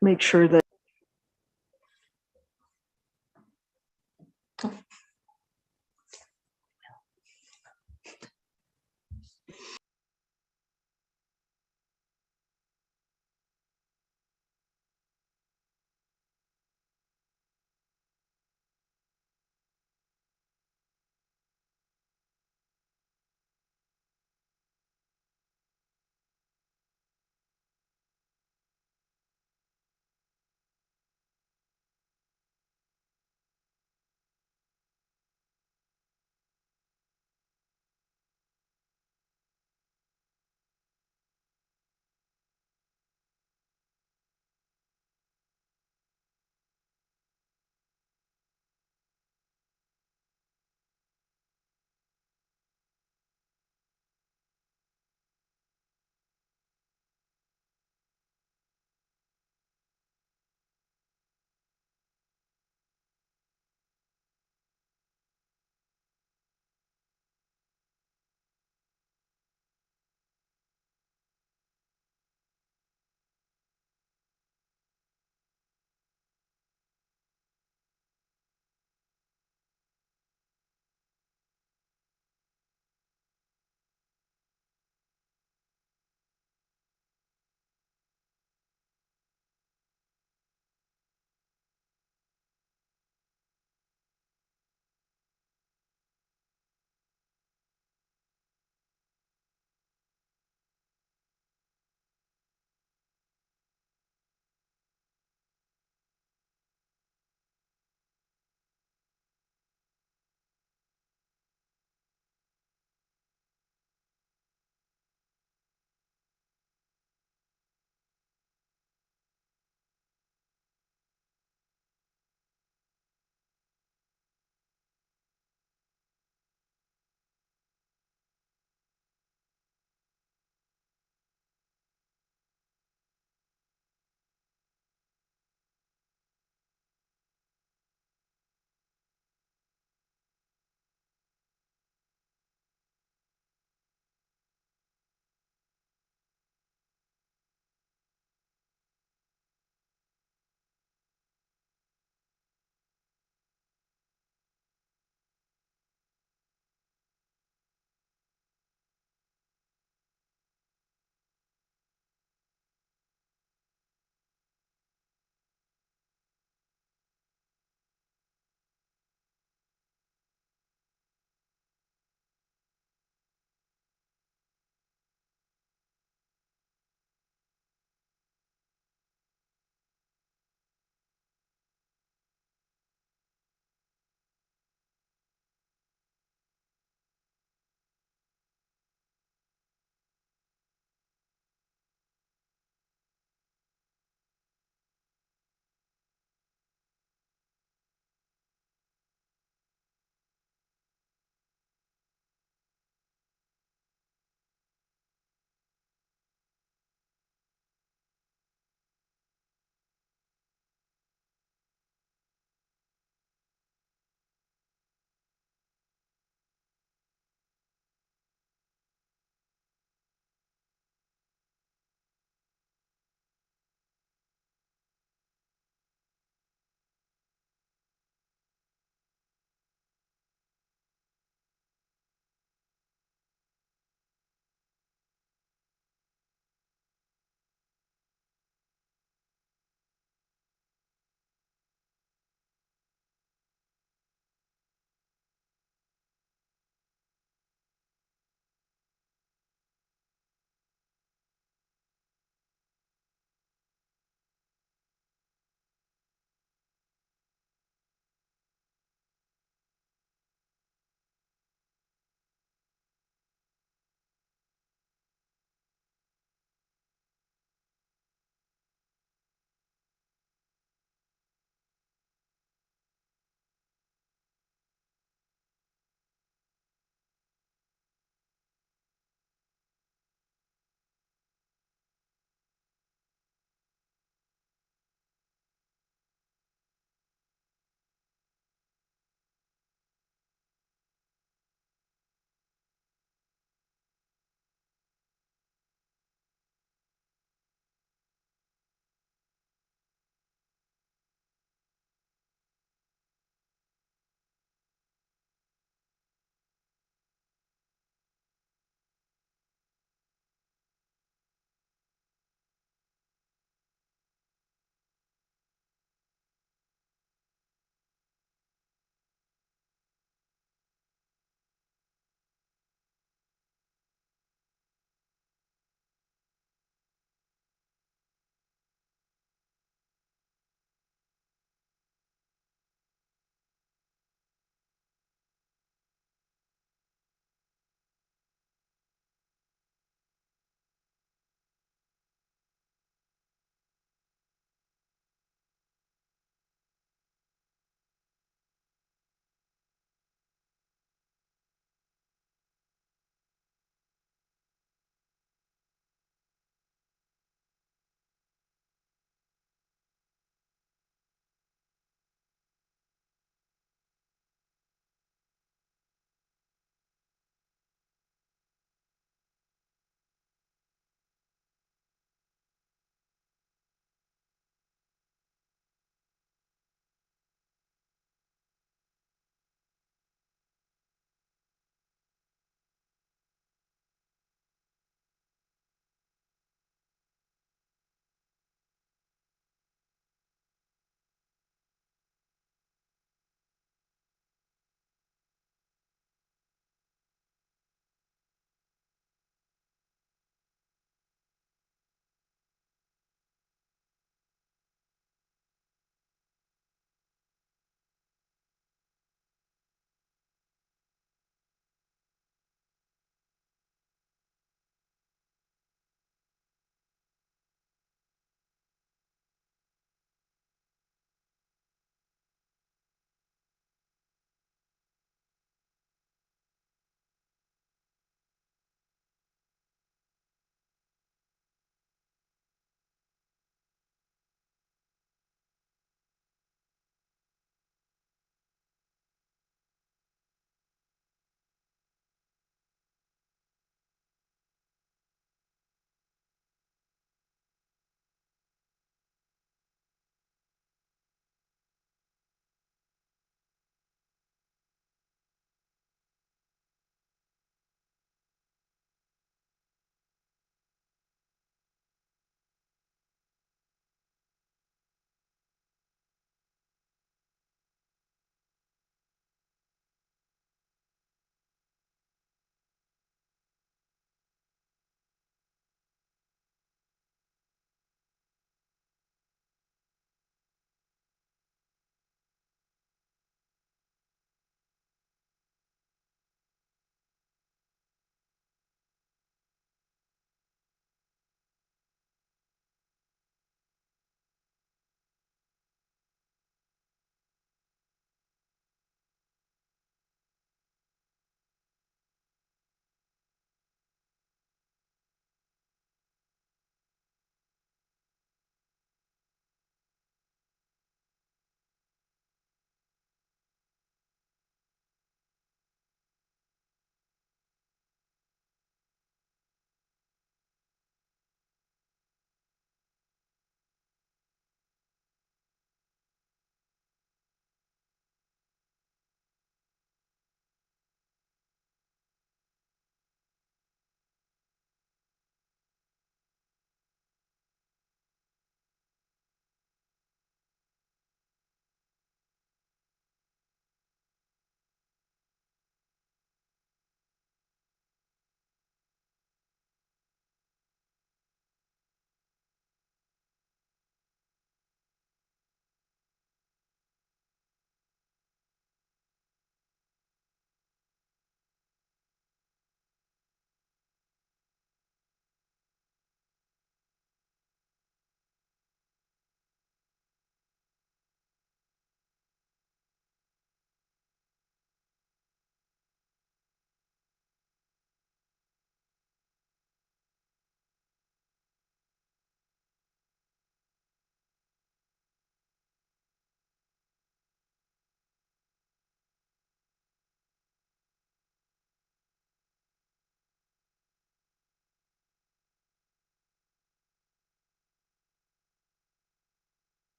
make sure that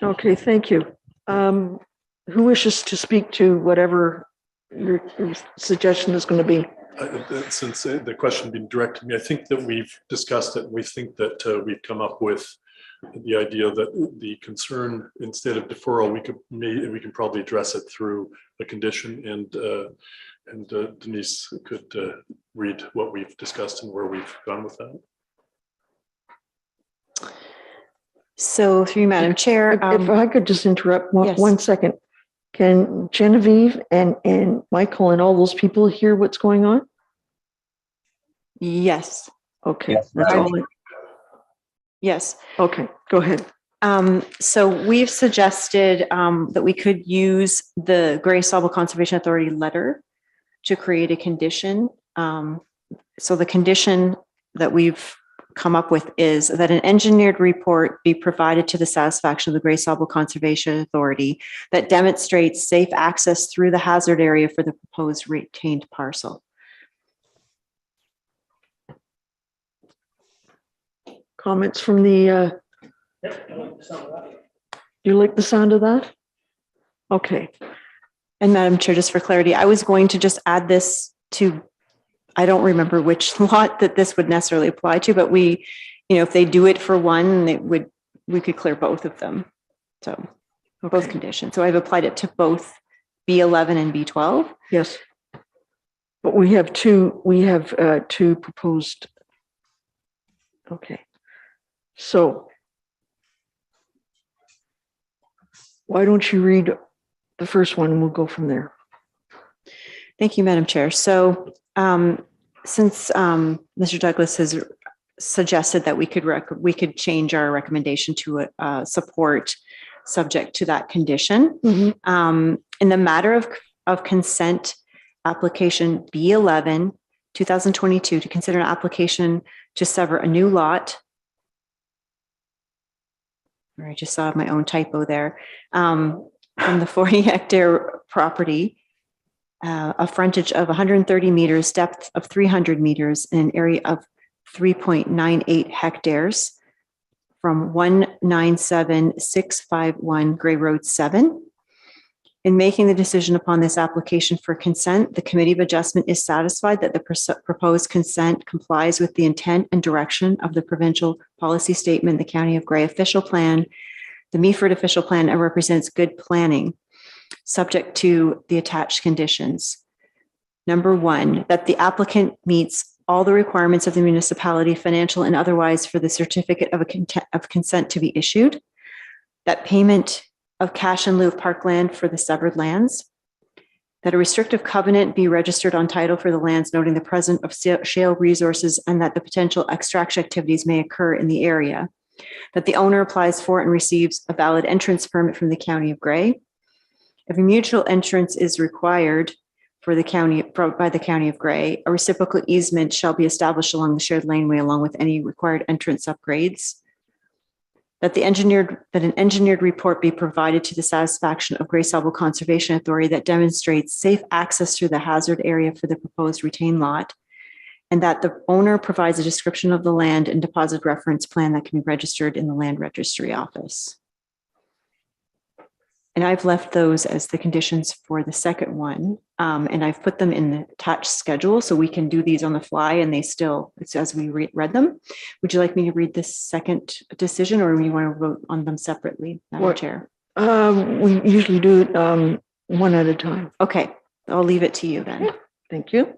Okay, thank you. Who wishes to speak to whatever your suggestion is going to be? Since the question being directed to me, I think that we've discussed it. We think that we've come up with the idea that the concern, instead of deferral, we can probably address it through a condition, and Denise could read what we've discussed and where we've gone with that. So through you, Madam Chair. If I could just interrupt yes. 1 second. Can Genevieve and Michael and all those people hear what's going on? Yes. Okay. Yes, That's ma'am. all. Yes. Okay, go ahead. So we've suggested that we could use the Gray Sable Conservation Authority letter to create a condition. So the condition that we've come up with is that an engineered report be provided to the satisfaction of the Gray Sable Conservation Authority that demonstrates safe access through the hazard area for the proposed retained parcel. Comments from the, you like the sound of that? Okay. And Madam Chair, just for clarity, I was going to just add this to, I don't remember which lot that this would necessarily apply to, but we, if they do it for one, we could clear both of them. So both conditions. So I've applied it to both B11 and B12. Yes. But we have two proposed. Okay. So why don't you read the first one and we'll go from there. Thank you, Madam Chair. So since Mr. Douglas has suggested that we could change our recommendation to support subject to that condition. Mm-hmm. In the matter of consent application B11, 2022, to consider an application to sever a new lot. I just saw my own typo there. From the 40 hectare property, a frontage of 130 meters, depth of 300 meters, and an area of 3.98 hectares from 197651 Gray Road 7. In making the decision upon this application for consent, the Committee of Adjustment is satisfied that the proposed consent complies with the intent and direction of the provincial policy statement, the County of Gray official plan, the Meaford official plan, and represents good planning, subject to the attached conditions. Number one, that the applicant meets all the requirements of the municipality, financial and otherwise, for the certificate of consent to be issued, that payment of cash in lieu of parkland for the severed lands, that a restrictive covenant be registered on title for the lands noting the presence of shale resources and that the potential extraction activities may occur in the area, that the owner applies for and receives a valid entrance permit from the County of Gray. If a mutual entrance is required by the County of Gray, a reciprocal easement shall be established along the shared laneway along with any required entrance upgrades. That an engineered report be provided to the satisfaction of Gray Sable Conservation Authority that demonstrates safe access through the hazard area for the proposed retained lot, and that the owner provides a description of the land and deposit reference plan that can be registered in the land registry office. And I've left those as the conditions for the second one. And I've put them in the attached schedule so we can do these on the fly and it's as we read them. Would you like me to read this second decision or do you want to vote on them separately, Madam Chair? We usually do it one at a time. Okay, I'll leave it to you then. Yeah, thank you.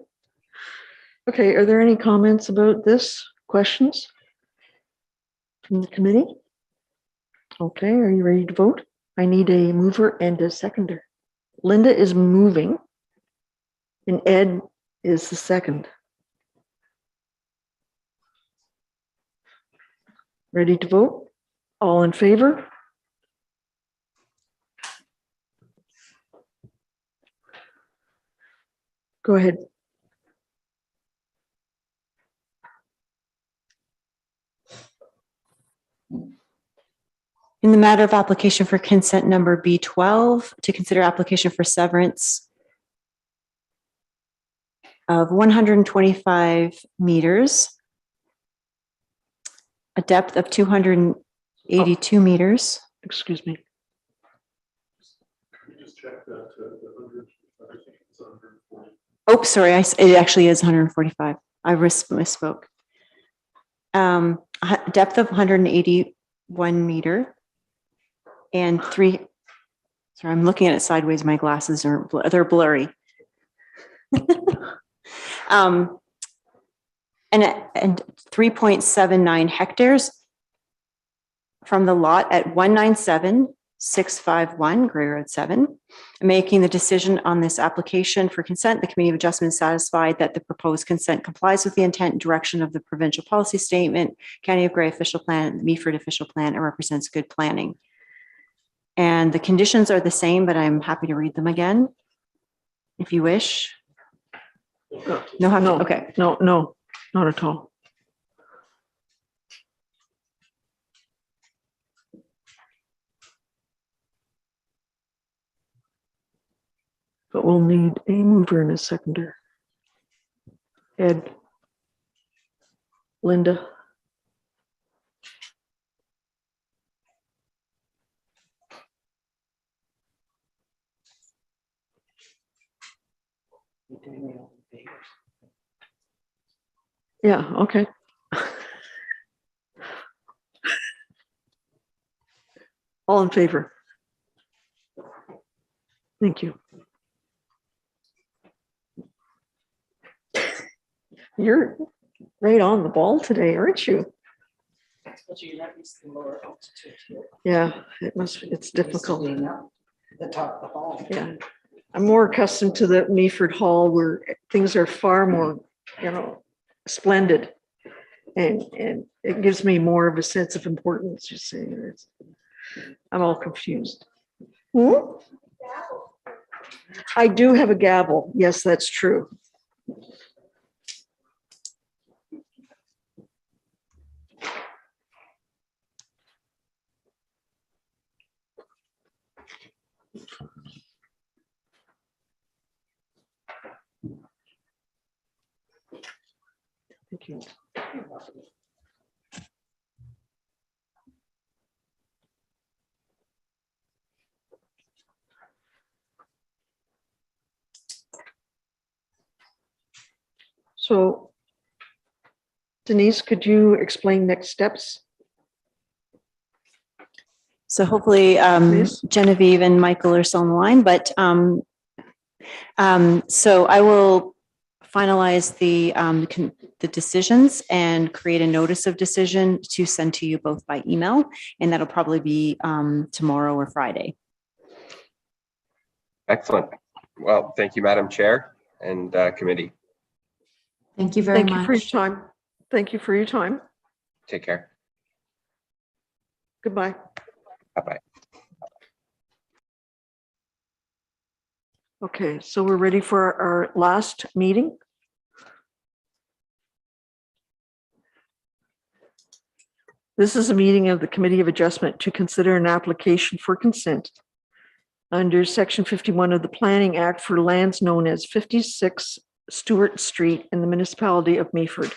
Okay, are there any comments about this? Questions from the committee? Okay, are you ready to vote? I need a mover and a seconder. Linda is moving and Ed is the second. Ready to vote? All in favor? Go ahead. In the matter of application for consent number B12, to consider application for severance of 125 meters, a depth of 282 meters. Excuse me. check that, the 100, I think it's 140. Oh, sorry, it actually is 145. I misspoke. Depth of 181 meter and sorry, I'm looking at it sideways. My glasses they're blurry. And 3.79 hectares from the lot at 197-651 Gray Road 7. Making the decision on this application for consent, the Committee of Adjustment is satisfied that the proposed consent complies with the intent and direction of the provincial policy statement, County of Gray official plan, Meaford official plan, and represents good planning. And the conditions are the same, but I'm happy to read them again if you wish. No, okay. No, not at all. But we'll need a mover and a seconder. Ed. Linda. Yeah, okay. All in favor? Thank you. You're right on the ball today, aren't you? Yeah, it's difficult. The top of the hall. Yeah, I'm more accustomed to the Meaford Hall where things are far more, splendid. And it gives me more of a sense of importance, you see. I'm all confused. I do have a gavel. Yes, that's true. Thank you. So Denise, could you explain next steps? So hopefully Genevieve and Michael are still on the line, but so I will finalize the decisions and create a notice of decision to send to you both by email, and that'll probably be tomorrow or Friday. Excellent. Well, thank you, Madam Chair and committee. Thank you very much. Thank you for your time. Thank you for your time. Take care. Goodbye. Bye-bye. Okay, so we're ready for our last meeting. This is a meeting of the Committee of Adjustment to consider an application for consent under Section 51 of the Planning Act for lands known as 56 Stewart Street in the municipality of Meaford.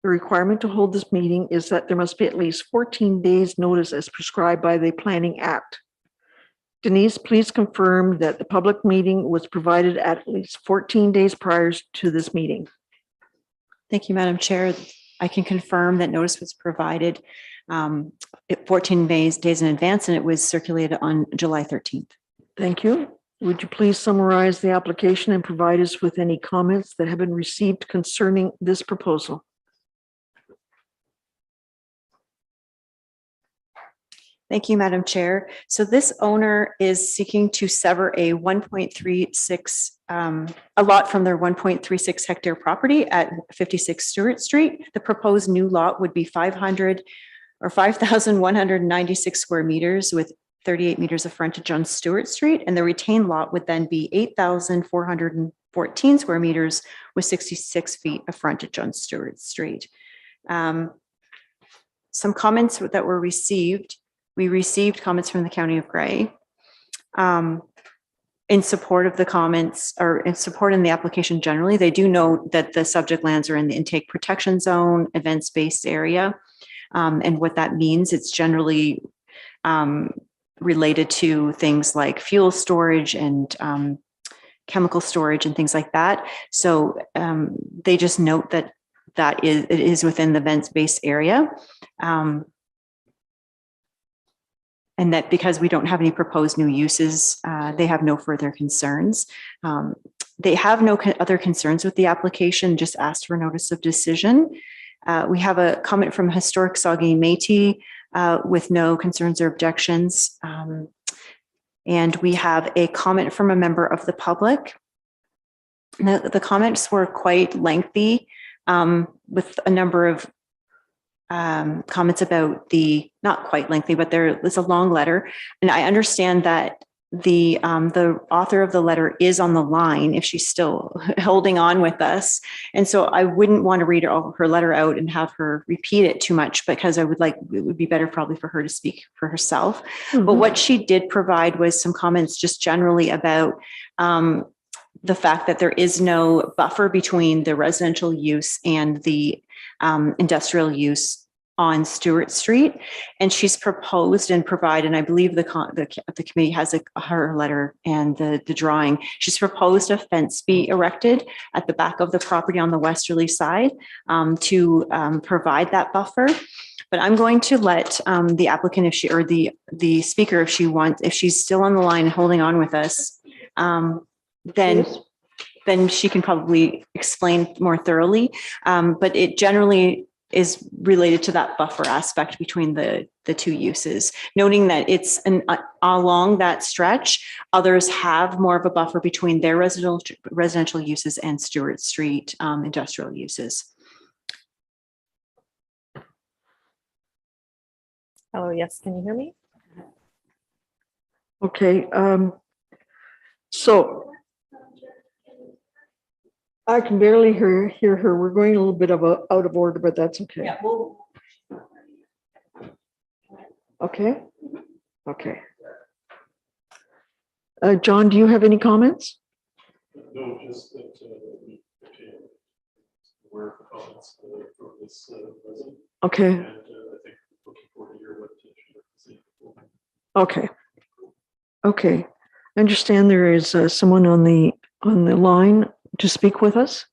The requirement to hold this meeting is that there must be at least 14 days notice as prescribed by the Planning Act. Denise, please confirm that the public meeting was provided at least 14 days prior to this meeting. Thank you, Madam Chair. I can confirm that notice was provided 14 days in advance, and it was circulated on July 13th. Thank you. Would you please summarize the application and provide us with any comments that have been received concerning this proposal? Thank you, Madam Chair. So this owner is seeking to sever a 1.36 a lot from their 1.36 hectare property at 56 Stewart Street. The proposed new lot would be 5,196 square meters with 38 meters of frontage on Stewart Street, and the retained lot would then be 8,414 square meters with 66 feet of frontage on Stewart Street. Some comments that were received. We received comments from the County of Gray in support of the comments, or in support in the application generally. They do note that the subject lands are in the intake protection zone, event-based area. And what that means, it's generally related to things like fuel storage and chemical storage and things like that. So they just note that it is within the events-based area. And that because we don't have any proposed new uses, they have no further concerns. They have no other concerns with the application, just asked for notice of decision. We have a comment from Historic Saugeen Métis with no concerns or objections. And we have a comment from a member of the public. The comments were quite lengthy with a number of comments about not quite lengthy, but there is a long letter. And I understand that the author of the letter is on the line if she's still holding on with us. And so I wouldn't want to read her letter out and have her repeat it too much, because it would be better probably for her to speak for herself. Mm-hmm. But what she did provide was some comments just generally about the fact that there is no buffer between the residential use and the industrial use on Stewart Street. And she's proposed and provided, and I believe the committee has her letter and the drawing. She's proposed a fence be erected at the back of the property on the westerly side to provide that buffer. But I'm going to let the applicant, if she, or the speaker, if she's still on the line holding on with us, then she can probably explain more thoroughly. But it generally is related to that buffer aspect between the two uses, noting that it's along that stretch. Others have more of a buffer between their residential uses and Stewart Street industrial uses. Hello, yes, can you hear me? Okay, so I can barely hear her. We're going a little bit out of order, but that's okay. Yeah, well. Okay. Okay. John, do you have any comments? No, just that where the comments for this resident. Okay. And I think looking forward to hear what she has to say. Okay. Okay. I understand there is someone on the line to speak with us.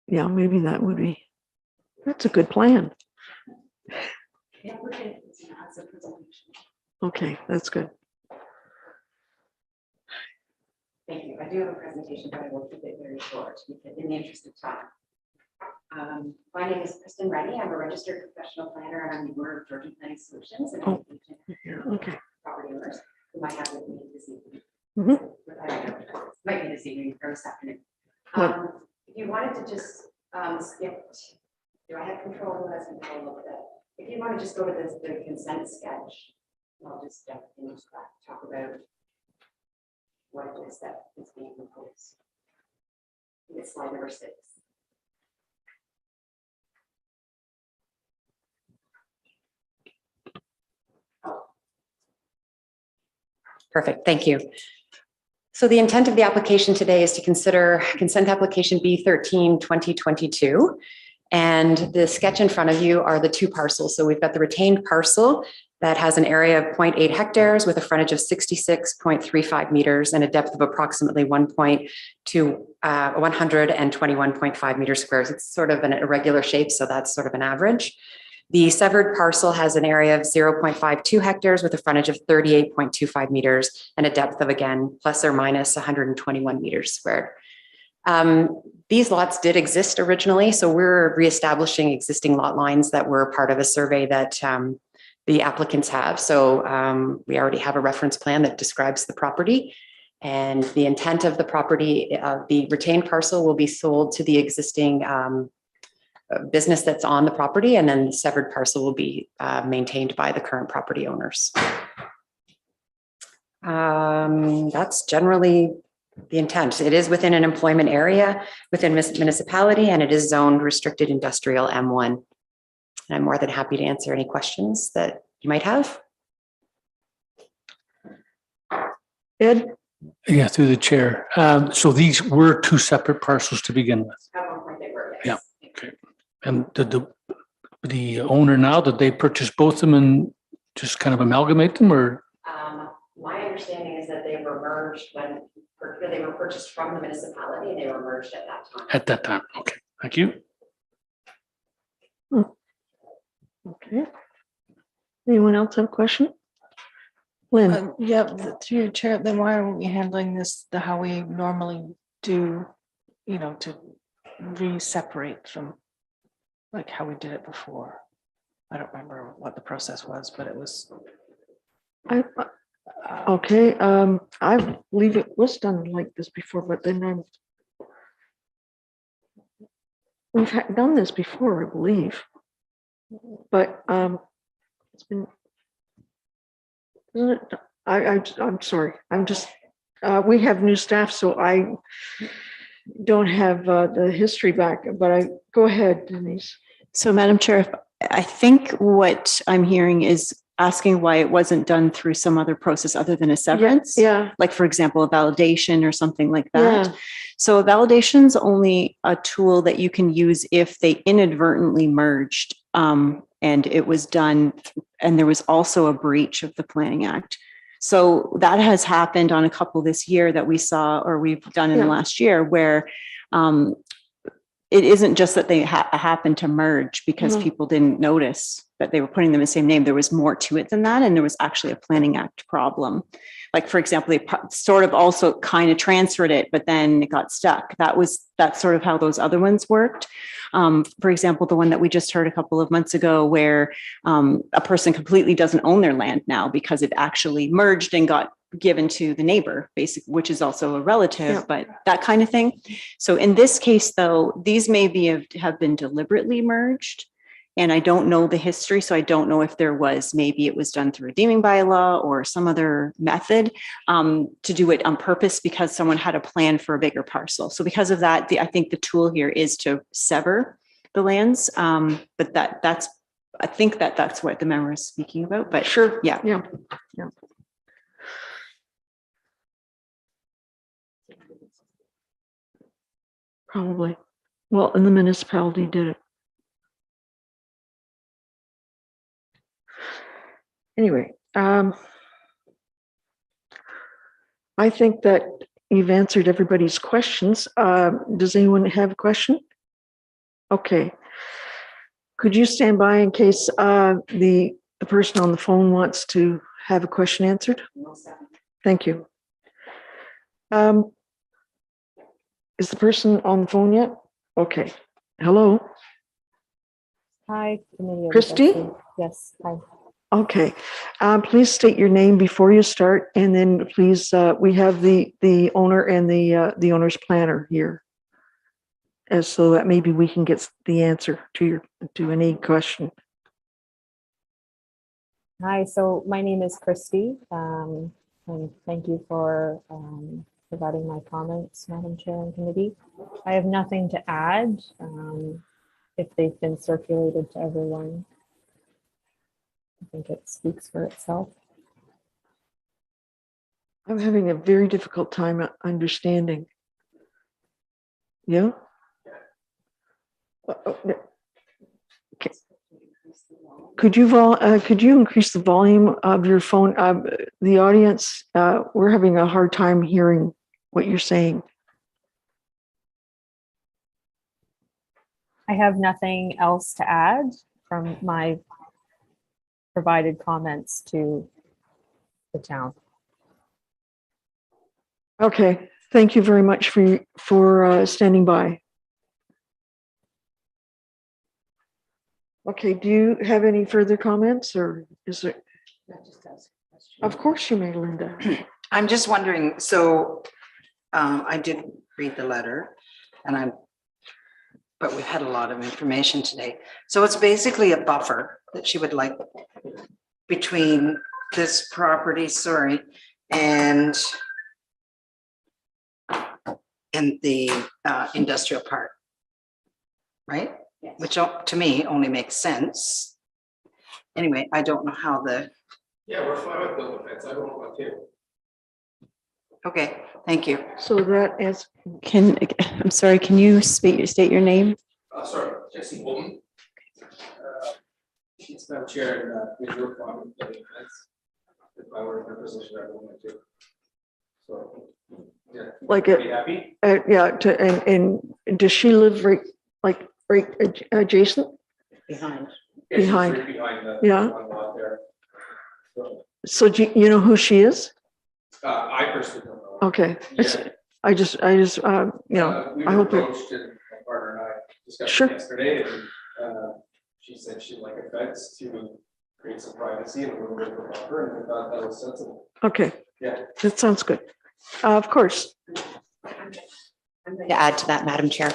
Yeah, maybe that's a good plan. Okay, that's good. Thank you. I do have a presentation, but I will keep it very short in the interest of time. My name is Kristen Reddy. I'm a registered professional planner, and I'm the owner of Georgian Planning Solutions. And Okay. Property owners who might have with me this evening. Mm-hmm. Might be this evening or this afternoon. If you wanted to just skip, do I have control? Who has control over that? If you want to just go to the consent sketch, I'll just jump into that, talk about what it is that is being proposed. It's slide number 6. Perfect, thank you. So the intent of the application today is to consider consent application B13 2022. And the sketch in front of you are the two parcels. So we've got the retained parcel that has an area of 0.8 hectares with a frontage of 66.35 meters and a depth of approximately 121.5 meters squares. It's sort of an irregular shape, so that's sort of an average. The severed parcel has an area of 0.52 hectares with a frontage of 38.25 meters and a depth of, again, plus or minus 121 meters squared. These lots did exist originally, so we're reestablishing existing lot lines that were part of a survey that the applicants have. So we already have a reference plan that describes the property, and the intent of the property, the retained parcel will be sold to the existing business that's on the property, and then the severed parcel will be maintained by the current property owners. That's generally the intent. It is within an employment area within municipality, and it is zoned restricted industrial M1. And I'm more than happy to answer any questions that you might have. Ed? Yeah, through the chair. So these were two separate parcels to begin with. At one point they were, yes. Yeah. Okay. And the the owner now? Did they purchase both of them and just kind of amalgamate them, or? My understanding is that they were merged when they were purchased from the municipality and they were merged at that time. At that time, okay, thank you. Okay. Anyone else have a question? Lynn? Yeah, through your chair, then why aren't we handling this how we normally do, to re-separate from like how we did it before? I don't remember what the process was, but it was. Okay, I believe it was done like this before, but then we've done this before, I believe. But it's been, isn't it? I'm sorry. I'm just, we have new staff, so I don't have the history back, but go ahead, Denise. So Madam Chair, I think what I'm hearing is asking why it wasn't done through some other process other than a severance. Yeah. Like, for example, a validation or something like that. Yeah. So a validation is only a tool that you can use if they inadvertently merged and it was done, and there was also a breach of the Planning Act. So that has happened on a couple this year that we saw, or we've done in the last year, where it isn't just that they happened to merge because people didn't notice that they were putting them in the same name. There was more to it than that. And there was actually a Planning Act problem. Like, for example, they sort of also kind of transferred it, but then it got stuck. That's sort of how those other ones worked. For example, the one that we just heard a couple of months ago where a person completely doesn't own their land now because it actually merged and got given to the neighbor, basically, which is also a relative, but that kind of thing. So in this case, though, these may have been deliberately merged. And I don't know the history, so I don't know if maybe it was done through a deeming bylaw or some other method to do it on purpose because someone had a plan for a bigger parcel. So because of that, I think the tool here is to sever the lands. But I think that's what the member is speaking about. But sure, yeah. Probably. Well, and the municipality did it. Anyway, I think that you've answered everybody's questions. Does anyone have a question? Okay. Could you stand by in case the person on the phone wants to have a question answered? Thank you. Is the person on the phone yet? Okay. Hello. Hi, Christy? Yes. Hi. Okay. Please state your name before you start, and then please, we have the owner and the owner's planner here, and so that maybe we can get the answer to any question. Hi. So my name is Christy, and thank you for providing my comments, Madam Chair and Committee. I have nothing to add if they've been circulated to everyone. I think it speaks for itself. I'm having a very difficult time understanding. Yeah? Okay. Could you increase the volume of your phone? The audience, we're having a hard time hearing what you're saying. I have nothing else to add from my provided comments to the town. Okay, thank you very much for standing by. Okay, do you have any further comments, or is there? Of course you may, Linda. I'm just wondering, so I did read the letter but we've had a lot of information today. So it's basically a buffer that she would like between this property, and the industrial park, right? Yes. Which to me only makes sense. Anyway, I don't know how Yeah, we're fine with building fence. I don't know about you. Okay, thank you. So that is. I'm sorry, can you state your name? Sorry, Jesse Bolton. Yes, Madam Chair, and with your comment, if I were in her position, I would want to. So, yeah. Like Pretty happy? Yeah, and does she live right adjacent? Behind. Yeah, she's Behind. right behind the Yeah. one lot there. So do you know who she is? I personally don't know. Okay. Yeah. I just, We I were hope it, approached and my partner and I discussed Sure. it yesterday and she said she'd like a fence to create some privacy and a little bit of a buffer, and I thought that was sensible. okay, Yeah. that sounds good. Of course. To add to that, Madam Chair,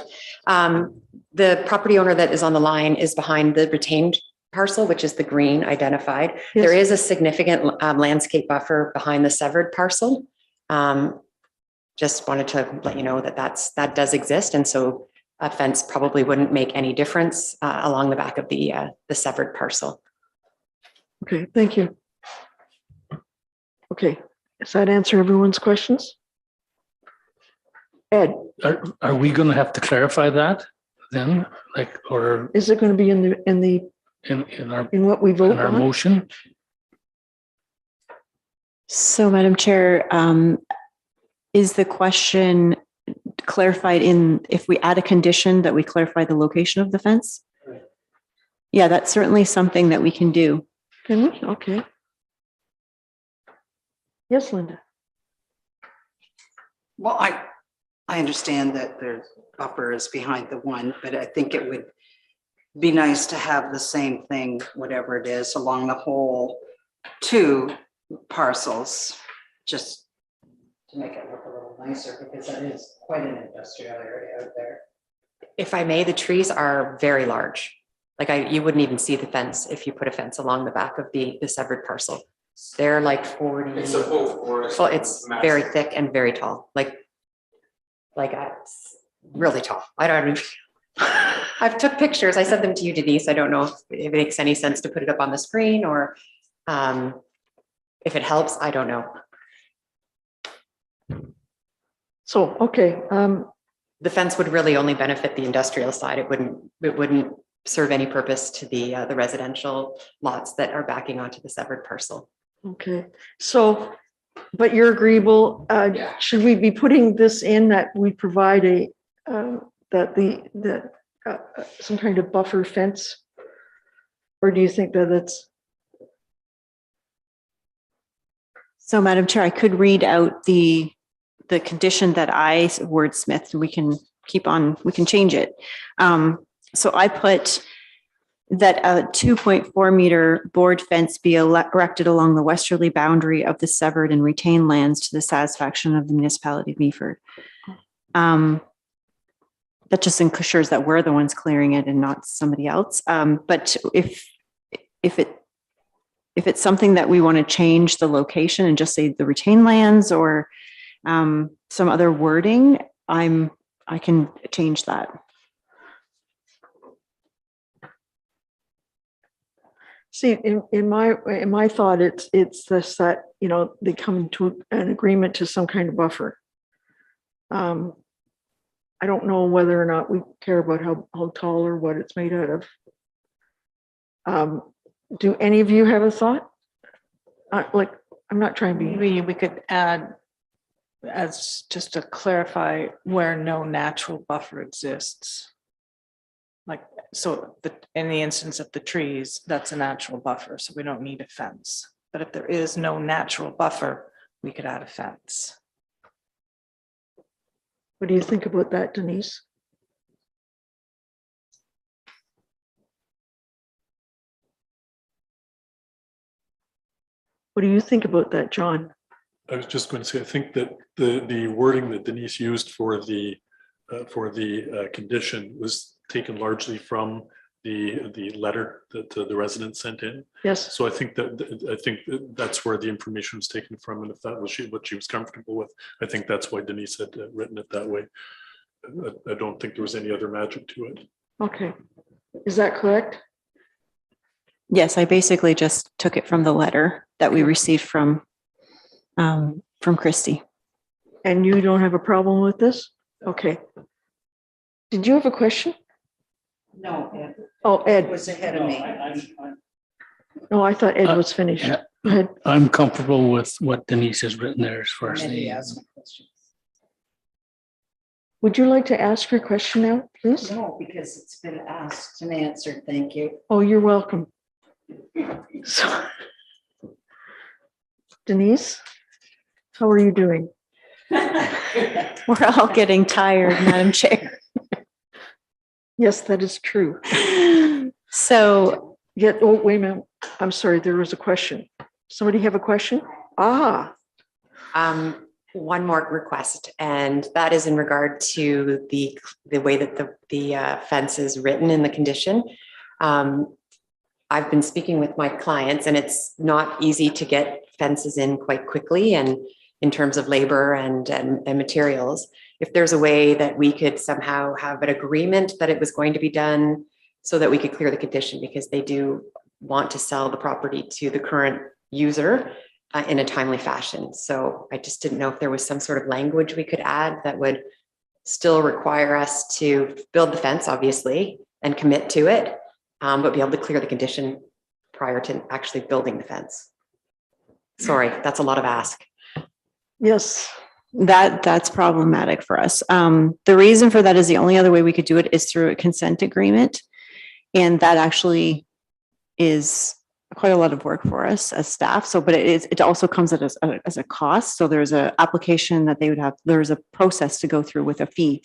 the property owner that is on the line is behind the retained parcel, which is the green identified. Yes. There is a significant landscape buffer behind the severed parcel. Just wanted to let you know that that does exist, and so a fence probably wouldn't make any difference along the back of the severed parcel. Okay, thank you. Okay, does that answer everyone's questions? Ed, Are we going to have to clarify that then, like, or is it going to be in what we vote in our on? motion? So, Madam Chair, is the question clarified if we add a condition that we clarify the location of the fence? Yeah, that's certainly something that we can do. Can we? Okay. Yes, Linda. Well, I understand that the buffer is behind the one, but I think it would be nice to have the same thing, whatever it is, along the whole 2 parcels, just to make it look a little nicer, because that is quite an industrial area out there. If I may, the trees are very large. Like you wouldn't even see the fence if you put a fence along the back of the severed parcel. They're like 40. It's a full forest. Well, it's massive. very thick and very tall, like it's really tall. I don't even, I've took pictures. I sent them to you, Denise. I don't know if it makes any sense to put it up on the screen or if it helps, I don't know. So, okay. The fence would really only benefit the industrial side. It wouldn't serve any purpose to the residential lots that are backing onto the severed parcel. Okay, so, but you're agreeable, should we be putting this in that we provide some kind of buffer fence? Or do you think that it's? So, Madam Chair, I could read out the condition that I wordsmithed. We can change it. So I put that a 2.4 meter board fence be erected along the westerly boundary of the severed and retained lands to the satisfaction of the municipality of Meaford. That just ensures that we're the ones clearing it and not somebody else. But if it's something that we want to change the location and just say the retained lands or some other wording, I can change that. See, in my thought, it's this, that, they come to an agreement to some kind of buffer. I don't know whether or not we care about how tall or what it's made out of. Do any of you have a thought? I'm not trying to be. Maybe we could add, as just to clarify, where no natural buffer exists. So in the instance of the trees, that's a natural buffer, so we don't need a fence. But if there is no natural buffer, we could add a fence. What do you think about that, Denise? What do you think about that, John? I was just going to say, I think that the wording that Denise used for the condition was taken largely from the letter that the resident sent in. Yes. So I think that's where the information was taken from, and if that was what she was comfortable with, I think that's why Denise had written it that way. I don't think there was any other magic to it. Okay, is that correct? Yes, I basically just took it from the letter that we received from Christy. And you don't have a problem with this? Okay. Did you have a question? No, Ed. Oh, Ed. Was ahead of me. No, I thought Ed was finished. Yeah. Go ahead. I'm comfortable with what Denise has written there as far as Maybe the, ask some questions. Would you like to ask your question now, please? No, because it's been asked and answered. Thank you. Oh, you're welcome. So, Denise, how are you doing? We're all getting tired, Madam Chair. Yes, that is true. So, Yet, oh, wait a minute. I'm sorry, there was a question. Somebody have a question? Ah, One more request, and that is in regard to the way that the fence is written in the condition. I've been speaking with my clients, and it's not easy to get fences in quite quickly, and in terms of labor and materials. If there's a way that we could somehow have an agreement that it was going to be done so that we could clear the condition, because they do want to sell the property to the current user in a timely fashion. So I just didn't know if there was some sort of language we could add that would still require us to build the fence, obviously, and commit to it, but be able to clear the condition prior to actually building the fence. Sorry, that's a lot of ask. yes. that's problematic for us. The reason for that is the only other way we could do it is through a consent agreement. And that actually is quite a lot of work for us as staff. So, but it also comes as a cost. So there's a application that they would have, there's a process to go through with a fee.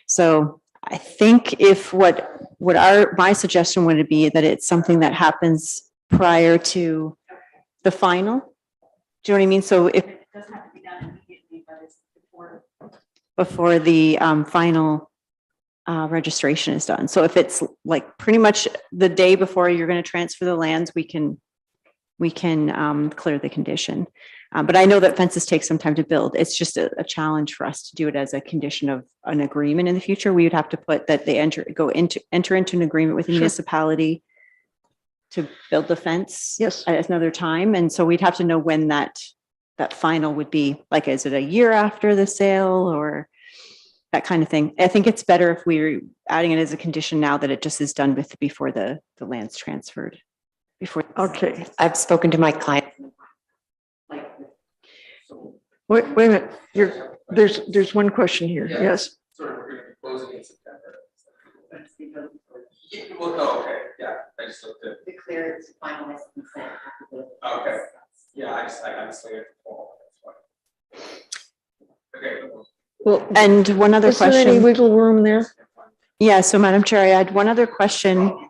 So I think if my suggestion would be that it's something that happens prior to the final. Do you know what I mean? So if It doesn't have to be done immediately, but it's before the final registration is done. So if it's like pretty much the day before you're going to transfer the lands, we can clear the condition. But I know that fences take some time to build. It's just a challenge for us to do it as a condition of an agreement in the future. We would have to put that they enter into an agreement with the municipality to build the fence. Yes. At another time. And so we'd have to know when that final would be. Like, is it a year after the sale or that kind of thing? I think it's better if we're adding it as a condition now that it just is done with before the land's transferred. Before. Okay. I've spoken to my client. Wait a minute. There's one question here. Yeah. Yes. Sorry, we're gonna be closing in September. Yeah, well, oh, okay, yeah, I just looked at. Declare it finalized consent. Okay, yeah, I just slated for fall, that's why. Okay. Well, and one other is there any question. wiggle room there? Yeah, so Madam Chair, I had one other question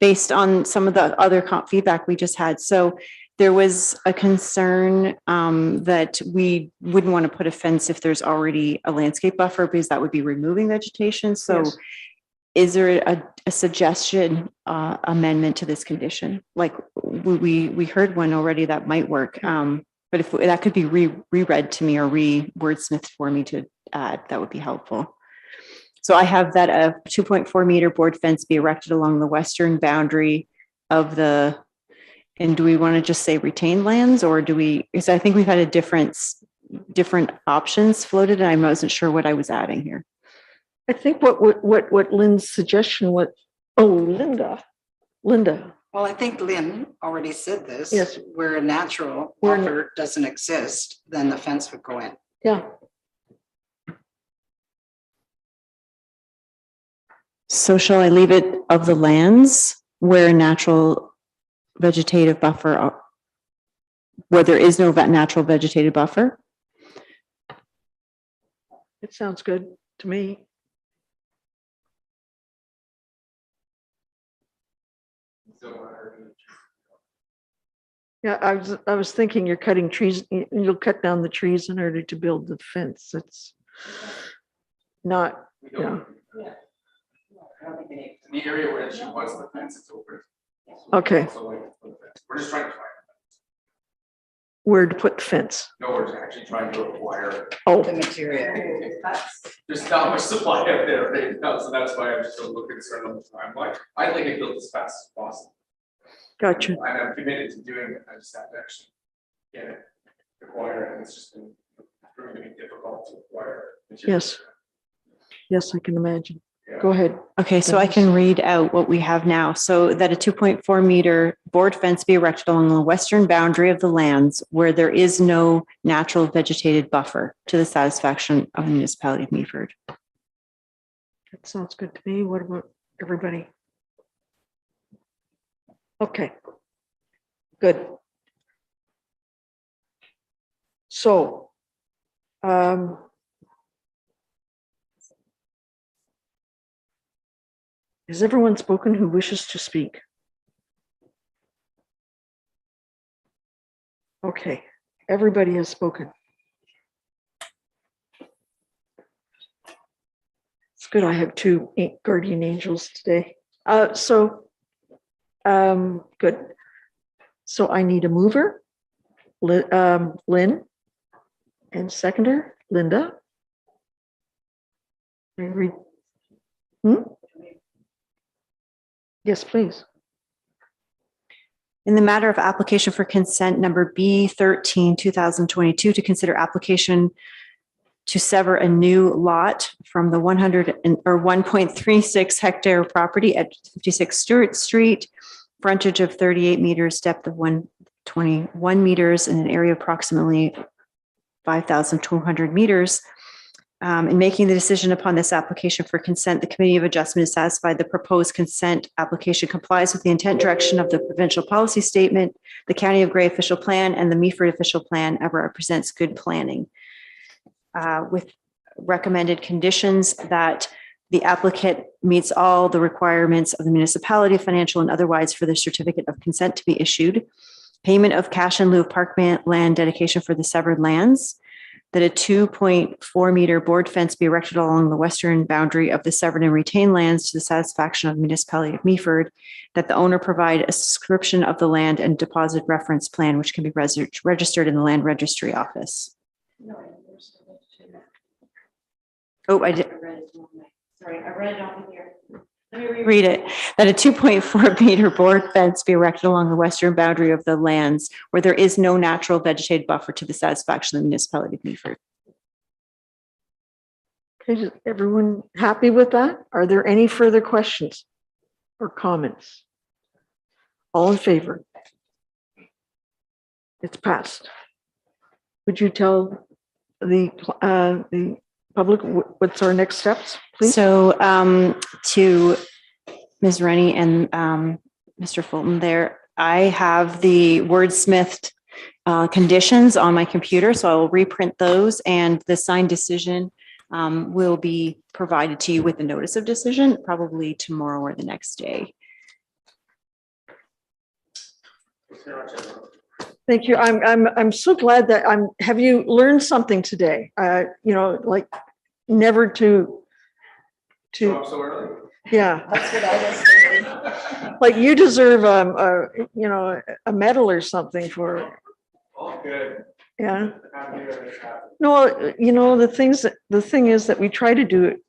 based on some of the other feedback we just had. So there was a concern that we wouldn't want to put a fence if there's already a landscape buffer because that would be removing vegetation. So Yes. Is there a suggestion amendment to this condition? Like we heard one already that might work. But if that could be reread to me or re-wordsmithed for me to add, that would be helpful. So I have that a 2.4 meter board fence be erected along the western boundary of the, and do we want to just say retained lands or do we, because I think we've had different options floated and I wasn't sure what I was adding here. I think what Lynn's suggestion was, Linda. Well, I think Lynn already said this. Yes. Where a natural buffer doesn't exist, then the fence would go in. Yeah. So shall I leave it of the lands where a natural vegetative buffer, where there is no natural vegetative buffer? It sounds good to me. Yeah, I was thinking you're cutting trees, you'll cut down the trees in order to build the fence. It's not, yeah. The area where she wants the fence is open. Okay. We're just trying to find. Where to put the fence. No, we're actually trying to acquire. Oh. The material. There's not much supply up there right now, so that's why I'm just a little concerned on the timeline. I'd like it built as fast as possible. Gotcha. And I'm committed to doing it. I just have to actually get it, acquire it, and it's just been proving to be difficult to acquire. Yes. Yes, I can imagine. Go ahead. Okay, so I can read out what we have now. So that a 2.4 meter board fence be erected along the western boundary of the lands where there is no natural vegetated buffer to the satisfaction of the municipality of Meaford. That sounds good to me. What about everybody? Okay. Good. So, has everyone spoken who wishes to speak? Okay, everybody has spoken. It's good. I have two guardian angels today. Good. So I need a mover, Lynn, and seconder, Linda. Yes, please. In the matter of application for consent number B13, 2022, to consider application to sever a new lot from the 1.36 hectare property at 56 Stewart Street, frontage of 38 meters, depth of 121 meters, in an area of approximately 5,200 meters. In making the decision upon this application for consent, the Committee of Adjustment is satisfied the proposed consent application complies with the intent direction of the provincial policy statement, the County of Grey official plan, and the Meaford official plan, and represents good planning. With recommended conditions that the applicant meets all the requirements of the municipality, financial and otherwise, for the certificate of consent to be issued, payment of cash in lieu of park land dedication for the severed lands, that a 2.4 meter board fence be erected along the western boundary of the severed and retained lands to the satisfaction of the municipality of Meaford, that the owner provide a description of the land and deposit reference plan, which can be registered in the land registry office. Oh, I did. Sorry, I read it off here. Let me reread it. That a 2.4 meter board fence be erected along the western boundary of the lands where there is no natural vegetated buffer to the satisfaction of the municipality of Meaford. Okay, is everyone happy with that? Are there any further questions or comments? All in favor? It's passed. Would you tell the public what's our next steps, please? So to Ms. Rennie and Mr. Fulton there, I have the wordsmithed conditions on my computer, so I will reprint those, and the signed decision will be provided to you with the notice of decision probably tomorrow or the next day. Thank you. I'm so glad that have you learned something today? Like never to Show up so early. Yeah. That's what I was thinking. Like you deserve a medal or something for. All good. Yeah. Happy to hear this happen. No, the thing is that we try to do it